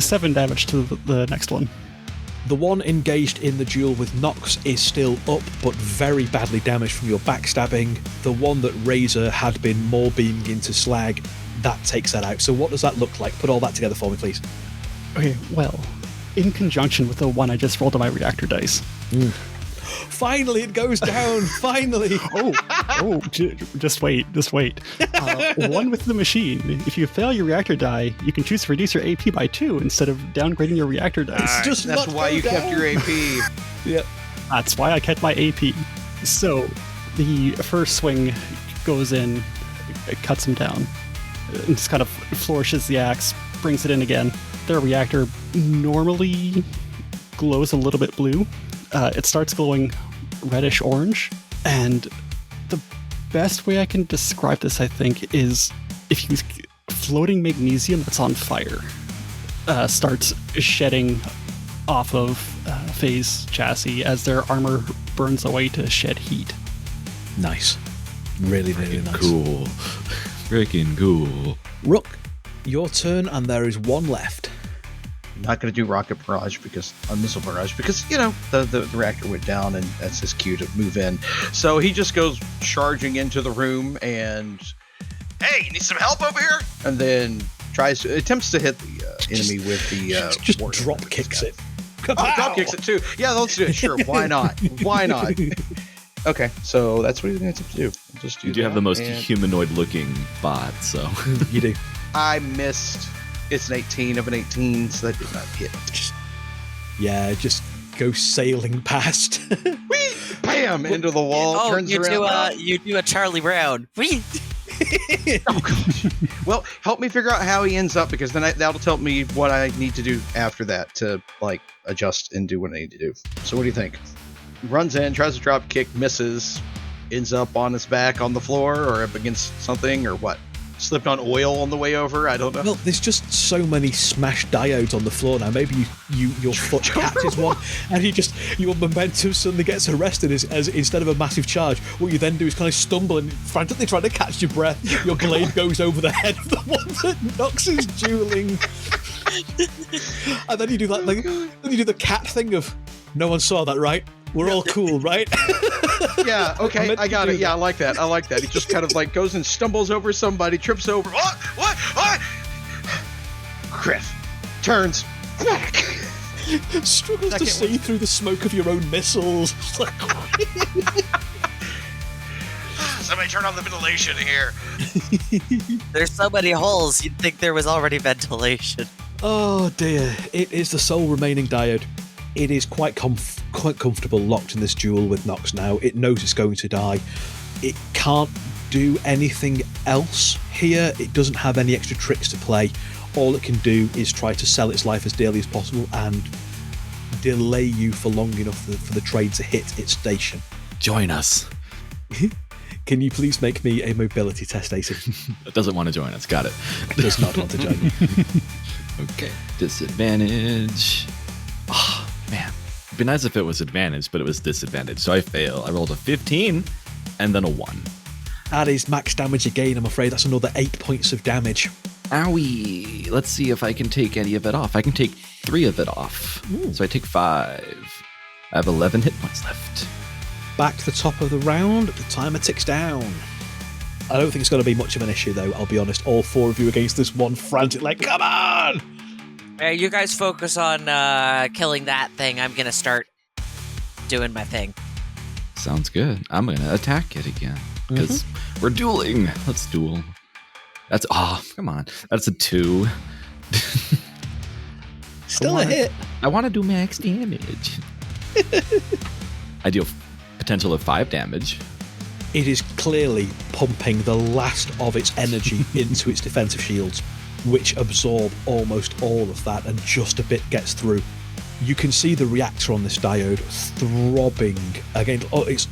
7 damage to the next one. The one engaged in the duel with Nox is still up, but very badly damaged from your backstabbing. The one that Razor had been more beaming into Slag, that takes that out. So what does that look like? Put all that together for me, please. Okay, well, in conjunction with the one I just rolled on my reactor dice. Finally, it goes down. Finally. Just wait. One with the machine. If you fail your reactor die, you can choose to reduce your AP by 2 instead of downgrading your reactor dice. That's why you kept your AP. Yep. That's why I kept my AP. So the first swing goes in, it cuts him down, and just kind of flourishes the axe, brings it in again. Their reactor normally glows a little bit blue. It starts glowing reddish orange, and the best way I can describe this, I think, is if you use floating magnesium that's on fire starts shedding off of Faye's chassis as their armor burns away to shed heat. Nice. Really, really nice. Cool. Freaking cool. Ruhk, your turn, and there is one left. Not going to do rocket barrage missile barrage because the reactor went down and that's his cue to move in. So he just goes charging into the room and Hey, you need some help over here? and then attempts to hit the enemy with the Just warrior. drop kicks it. Oh, drop kicks it too. Yeah, let's do it. Sure, why not? Why not? Okay, so that's what he's going to attempt to do. We'll just do You do have the most and humanoid-looking bot, so... You do. I missed. It's an 18 of an 18, so that did not hit. Just go sailing past. Whee! Bam! Into the wall. Turns around. You do a Charlie Brown. Whee! Oh, gosh. Well, help me figure out how he ends up, because then that'll tell me what I need to do after that to adjust and do what I need to do. So what do you think? Runs in, tries to drop kick, misses, ends up on his back on the floor or up against something, or what? Slipped on oil on the way over? I don't know. Well, there's just so many smashed diodes on the floor now. Maybe your foot catches one, and your momentum suddenly gets arrested as instead of a massive charge, what you then do is kind of stumble and frantically try to catch your breath. Your blade goes over the head of the one that Nox is dueling. And then you do that, like, then you do the cat thing of, no one saw that, right? We're all cool, right? Yeah, okay, I got it. Yeah, I like that. He just kind of like goes and stumbles over somebody, trips over. What? Chris turns back. Struggles to see through the smoke of your own missiles. Somebody turn on the ventilation here. There's so many holes, you'd think there was already ventilation. Oh dear, it is the sole remaining diode. It is quite comfortable locked in this duel with Nox now. It knows it's going to die. It can't do anything else here. It doesn't have any extra tricks to play. All it can do is try to sell its life as dearly as possible and delay you for long enough for the train to hit its station. Join us. Can you please make me a mobility test, AC? It doesn't want to join us. Got it. Does not want to join you. Okay. Disadvantage. Oh, man. It'd be nice if it was advantage, but it was disadvantage. So I fail. I rolled a 15 and then a 1. That is max damage again, I'm afraid. That's another 8 points of damage. Owie. Let's see if I can take any of it off. I can take 3 of it off. Ooh. So I take 5. I have 11 hit points left. Back to the top of the round. The timer ticks down. I don't think it's going to be much of an issue, though. I'll be honest. All 4 of you against this one frantic, like, come on! Hey, you guys focus on killing that thing. I'm gonna start doing my thing. Sounds good. I'm going to attack it again. Because we're dueling. Let's duel. That's, come on. That's a 2. Still a hit. I want to do max damage. I deal potential of 5 damage. It is clearly pumping the last of its energy into its defensive shields, which absorb almost all of that, and just a bit gets through. You can see the reactor on this diode throbbing again. Oh, it's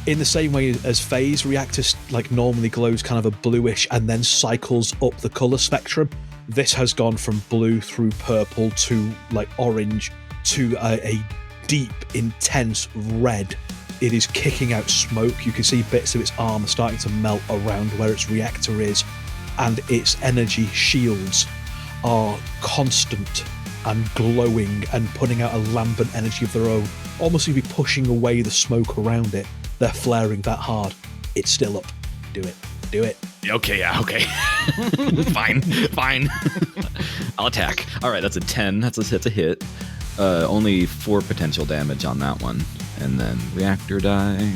in the same way as phase reactors, like, normally glows kind of a bluish and then cycles up the color spectrum. This has gone from blue through purple to like orange to a deep, intense red. It is kicking out smoke. You can see bits of its armor starting to melt around where its reactor is, and its energy shields are constant and glowing and putting out a lambent energy of their own, almost if you're pushing away the smoke around it. They're flaring that hard. It's still up. Do it. Okay, yeah, okay. Fine. I'll attack. All right, that's a 10. That's a hit. Only 4 potential damage on that one. And then reactor die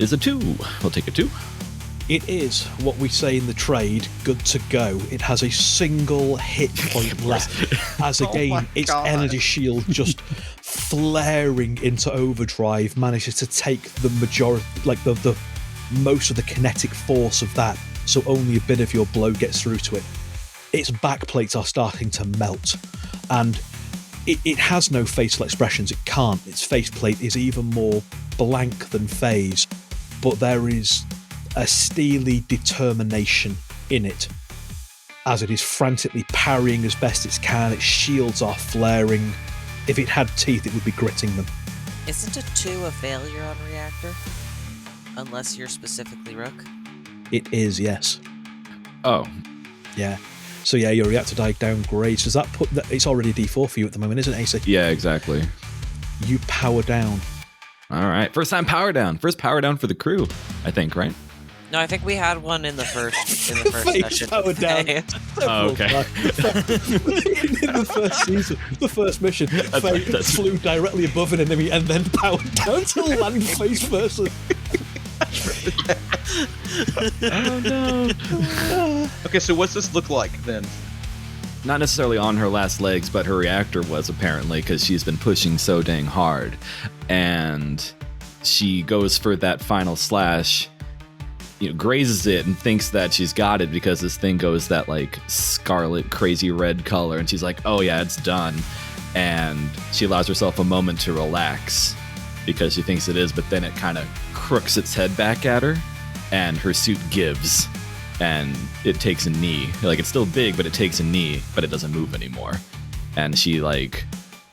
is a 2. We'll take a 2. It is what we say in the trade, good to go. It has a single hit point left, as again its energy shield just flaring into overdrive manages to take the majority, like the most of the kinetic force of that, so only a bit of your blow gets through to it. Its backplates are starting to melt, and it has no facial expressions. It can't. Its faceplate is even more blank than phase, but there is a steely determination in it as it is frantically parrying as best it can. Its shields are flaring. If it had teeth, it would be gritting them. Isn't a 2 a failure on reactor? Unless you're specifically Ruhk? It is, yes. Oh. Yeah. So yeah, your reactor died down great. Does that put that? It's already D4 for you at the moment, isn't it, AC? Yeah, exactly. You power down. All right. First time power down. First power down for the crew, I think, right? No, I think we had one in the first Face session. power down. Oh, okay. In the first season, the first mission, Faye flew directly above an enemy and then powered down to land face first. Oh no. Okay, so what's this look like then? Not necessarily on her last legs, but her reactor was, apparently, because she's been pushing so dang hard. And she goes for that final slash, grazes it and thinks that she's got it because this thing goes that like scarlet crazy red color, and she's like, oh yeah, it's done. And she allows herself a moment to relax because she thinks it is, but then it kind of crooks its head back at her and her suit gives and it takes a knee. Like, it's still big, but it takes a knee, but it doesn't move anymore. And she, like,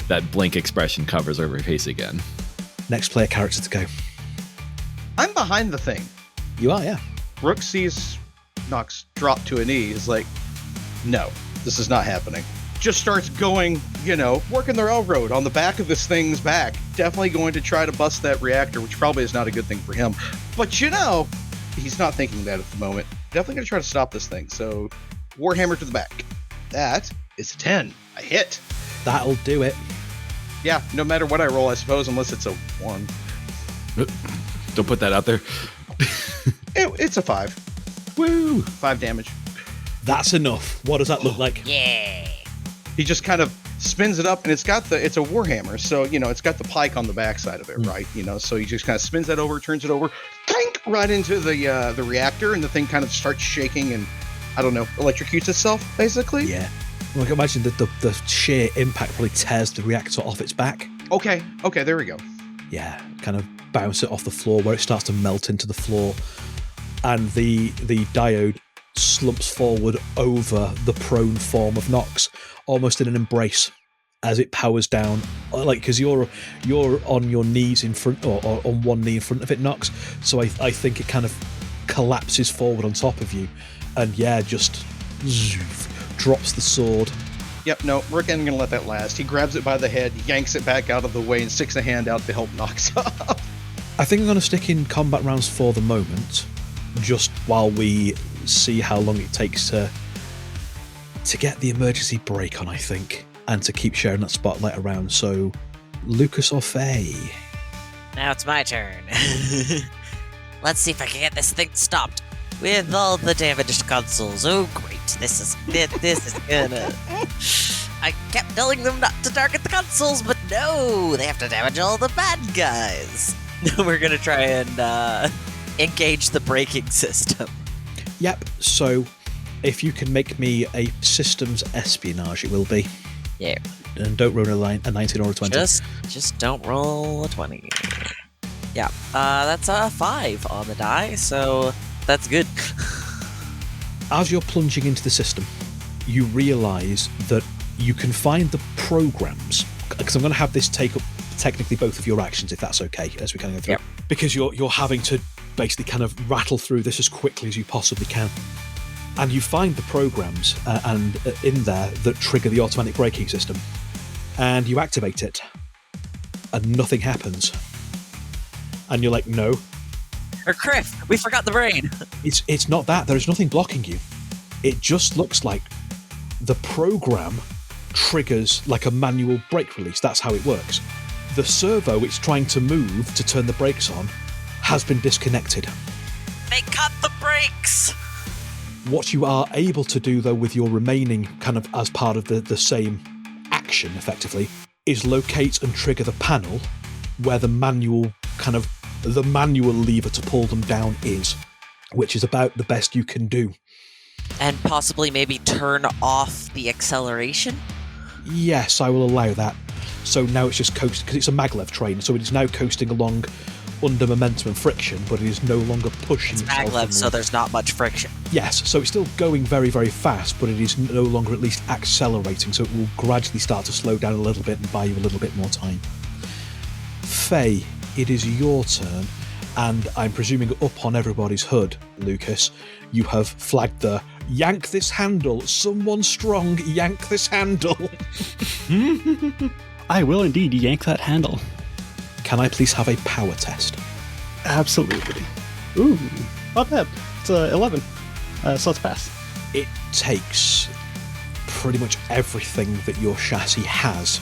that blank expression covers over her face again. Next player character to go. I'm behind the thing. You are, yeah. Ruhk sees Nox drop to a knee. Is like, no, this is not happening. just starts going, working the railroad on the back of this thing's back. Definitely going to try to bust that reactor, which probably is not a good thing for him. But he's not thinking that at the moment. Definitely going to try to stop this thing. So, Warhammer to the back. That is a 10. I hit. That'll do it. Yeah, no matter what I roll, I suppose, unless it's a 1. Don't put that out there. It's a 5. Woo! 5 damage. That's enough. What does that look like? Yeah. He just kind of spins it up, and it's a Warhammer, so it's got the pike on the backside of it, right? So he just kind of spins that over, turns it over, tank right into the reactor, and the thing kind of starts shaking and electrocutes itself, basically. Yeah. Well, I can imagine that the sheer impact probably tears the reactor off its back. Okay, there we go. Yeah, kind of bounce it off the floor where it starts to melt into the floor, and the diode slumps forward over the prone form of Nox, almost in an embrace, as it powers down, because you're on your knees in front, or on one knee in front of it, Nox. So I think it kind of collapses forward on top of you, and just drops the sword. Yep, no, Ruhk isn't going to let that last. He grabs it by the head, yanks it back out of the way, and sticks a hand out to help Nox up. I think I'm going to stick in combat rounds for the moment, just while we see how long it takes to get the emergency brake on, I think, and to keep sharing that spotlight around. So, Lucas or Faye? Now it's my turn. Let's see if I can get this thing stopped with all the damaged consoles. Oh, great. This is gonna... I kept telling them not to target the consoles, but no! They have to damage all the bad guys. We're gonna try and engage the braking system. Yep, so if you can make me a systems espionage, it will be. Yeah. And don't roll a 19 or a 20. Just don't roll a 20. Yeah, that's a 5 on the die, so that's good. As you're plunging into the system, you realise that you can find the programs, because I'm going to have this take up technically both of your actions, if that's okay, as we kind of go through. Yep. Because you're having to basically kind of rattle through this as quickly as you possibly can. And you find the programs and in there that trigger the automatic braking system. And you activate it. And nothing happens. And you're like, no. Or Criff, we forgot the brain. It's not that. There is nothing blocking you. It just looks like the program triggers like a manual brake release. That's how it works. The servo it's trying to move to turn the brakes on has been disconnected. They cut the brakes! What you are able to do, though, with your remaining kind of as part of the same action, effectively, is locate and trigger the panel where the manual lever to pull them down is, which is about the best you can do. And possibly maybe turn off the acceleration? Yes, I will allow that. So now it's just coasting, because it's a maglev train, so it is now coasting along under momentum and friction, but it is no longer pushing itself. Maglev, so there's not much friction. Yes, so it's still going very, very fast, but it is no longer at least accelerating, so it will gradually start to slow down a little bit and buy you a little bit more time. Faye, it is your turn, and I'm presuming up on everybody's hood, Lucas, you have flagged the yank this handle, someone strong, yank this handle. I will indeed yank that handle. Can I please have a power test? Absolutely. Ooh, not bad. It's 11, so let's pass. It takes pretty much everything that your chassis has.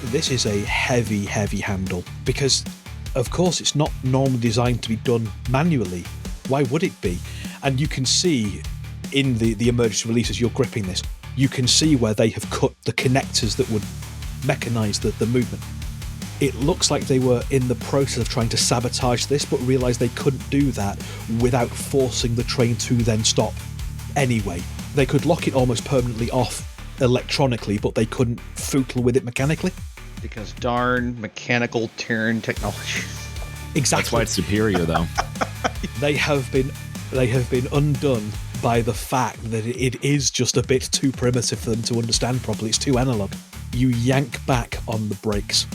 This is a heavy, heavy handle, because, of course, it's not normally designed to be done manually. Why would it be? And you can see in the emergency release as you're gripping this, you can see where they have cut the connectors that would mechanise the movement. It looks like they were in the process of trying to sabotage this, but realised they couldn't do that without forcing the train to then stop. Anyway, they could lock it almost permanently off electronically, but they couldn't footle with it mechanically. Because darn mechanical turn technology. Exactly. That's why it's superior, though. They have been undone by the fact that it is just a bit too primitive for them to understand properly. It's too analog. You yank back on the brakes,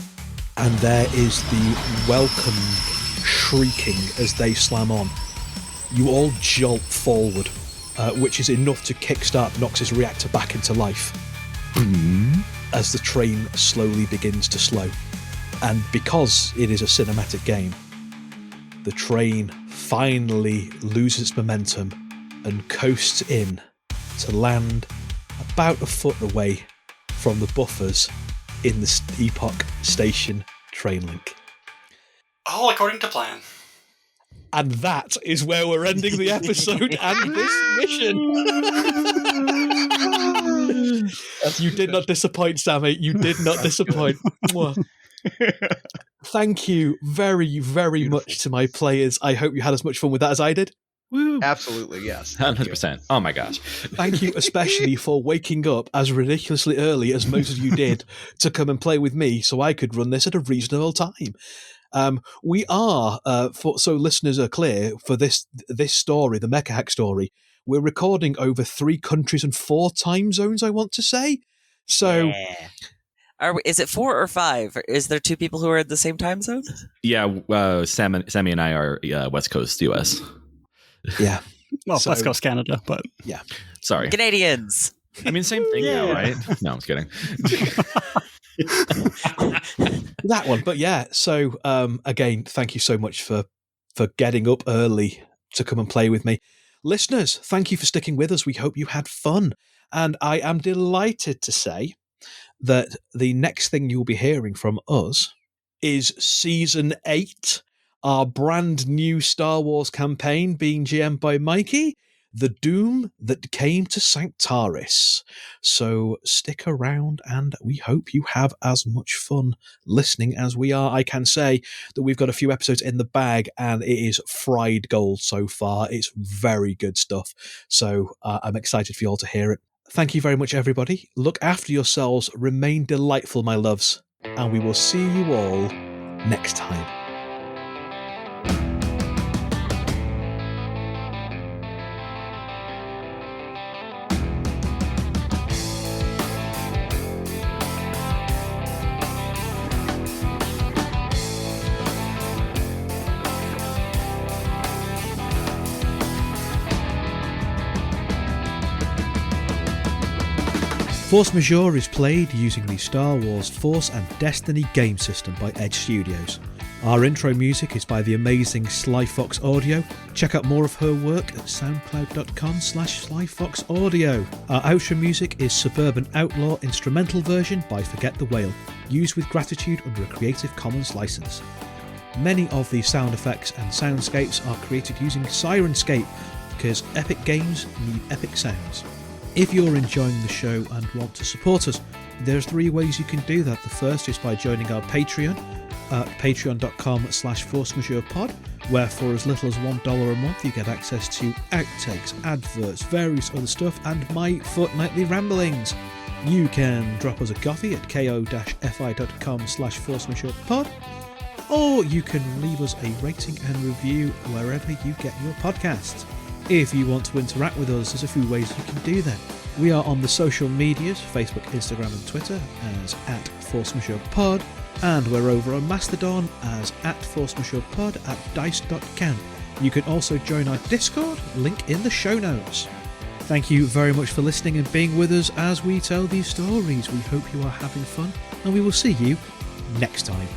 and there is the welcome shrieking as they slam on. You all jolt forward, which is enough to kickstart Nox's reactor back into life. as the train slowly begins to slow. And because it is a cinematic game, the train finally loses its momentum and coasts in to land about a foot away from the buffers in the Epoch Station train link. All according to plan. And that is where we're ending the episode and this mission. You did not disappoint, Sammy. You did not disappoint. Thank you very, very much to my players. I hope you had as much fun with that as I did. Woo. Absolutely, yes. 100%. Oh my gosh. Thank you especially for waking up as ridiculously early as most of you did to come and play with me so I could run this at a reasonable time. We are, so listeners are clear, for this story, the Mecha Hack story, we're recording over 3 countries and 4 time zones, I want to say. So... Yeah. Is it 4 or 5? Is there 2 people who are in the same time zone? Yeah, Sammy and I are West Coast US. Yeah. Well, West Coast Canada, but... Yeah. Sorry. Canadians! I mean, same thing now, right? No, I'm just kidding. That one, but yeah. So again, thank you so much for getting up early to come and play with me. Listeners, thank you for sticking with us. We hope you had fun. And I am delighted to say that the next thing you'll be hearing from us is Season 8, our brand new Star Wars campaign being GM'd by Mikey, The Doom That Came to Sanctaris. So stick around and we hope you have as much fun listening as we are. I can say that we've got a few episodes in the bag and it is fried gold so far. It's very good stuff. So I'm excited for you all to hear it. Thank you very much, everybody. Look after yourselves. Remain delightful, my loves. And we will see you all next time. Force Majeure is played using the Star Wars Force and Destiny game system by Edge Studios. Our intro music is by the amazing Sly Fox Audio. Check out more of her work at soundcloud.com/SlyFoxAudio. Our outro music is Suburban Outlaw instrumental version by Forget the Whale, used with gratitude under a Creative Commons license. Many of the sound effects and soundscapes are created using Sirenscape because epic games need epic sounds. If you're enjoying the show and want to support us, there's 3 ways you can do that. The first is by joining our Patreon at patreon.com/forcemajeurepod, where for as little as $1 a month you get access to outtakes, adverts, various other stuff, and my fortnightly ramblings. You can drop us a coffee at ko-fi.com/forcemajeurepod, or you can leave us a rating and review wherever you get your podcasts. If you want to interact with us, there's a few ways you can do that. We are on the social medias, Facebook, Instagram and Twitter as @ForceMajeurePod, and we're over on Mastodon as @ForceMajeurePod at dice.camp. You can also join our Discord, link in the show notes. Thank you very much for listening and being with us as we tell these stories. We hope you are having fun, and we will see you next time.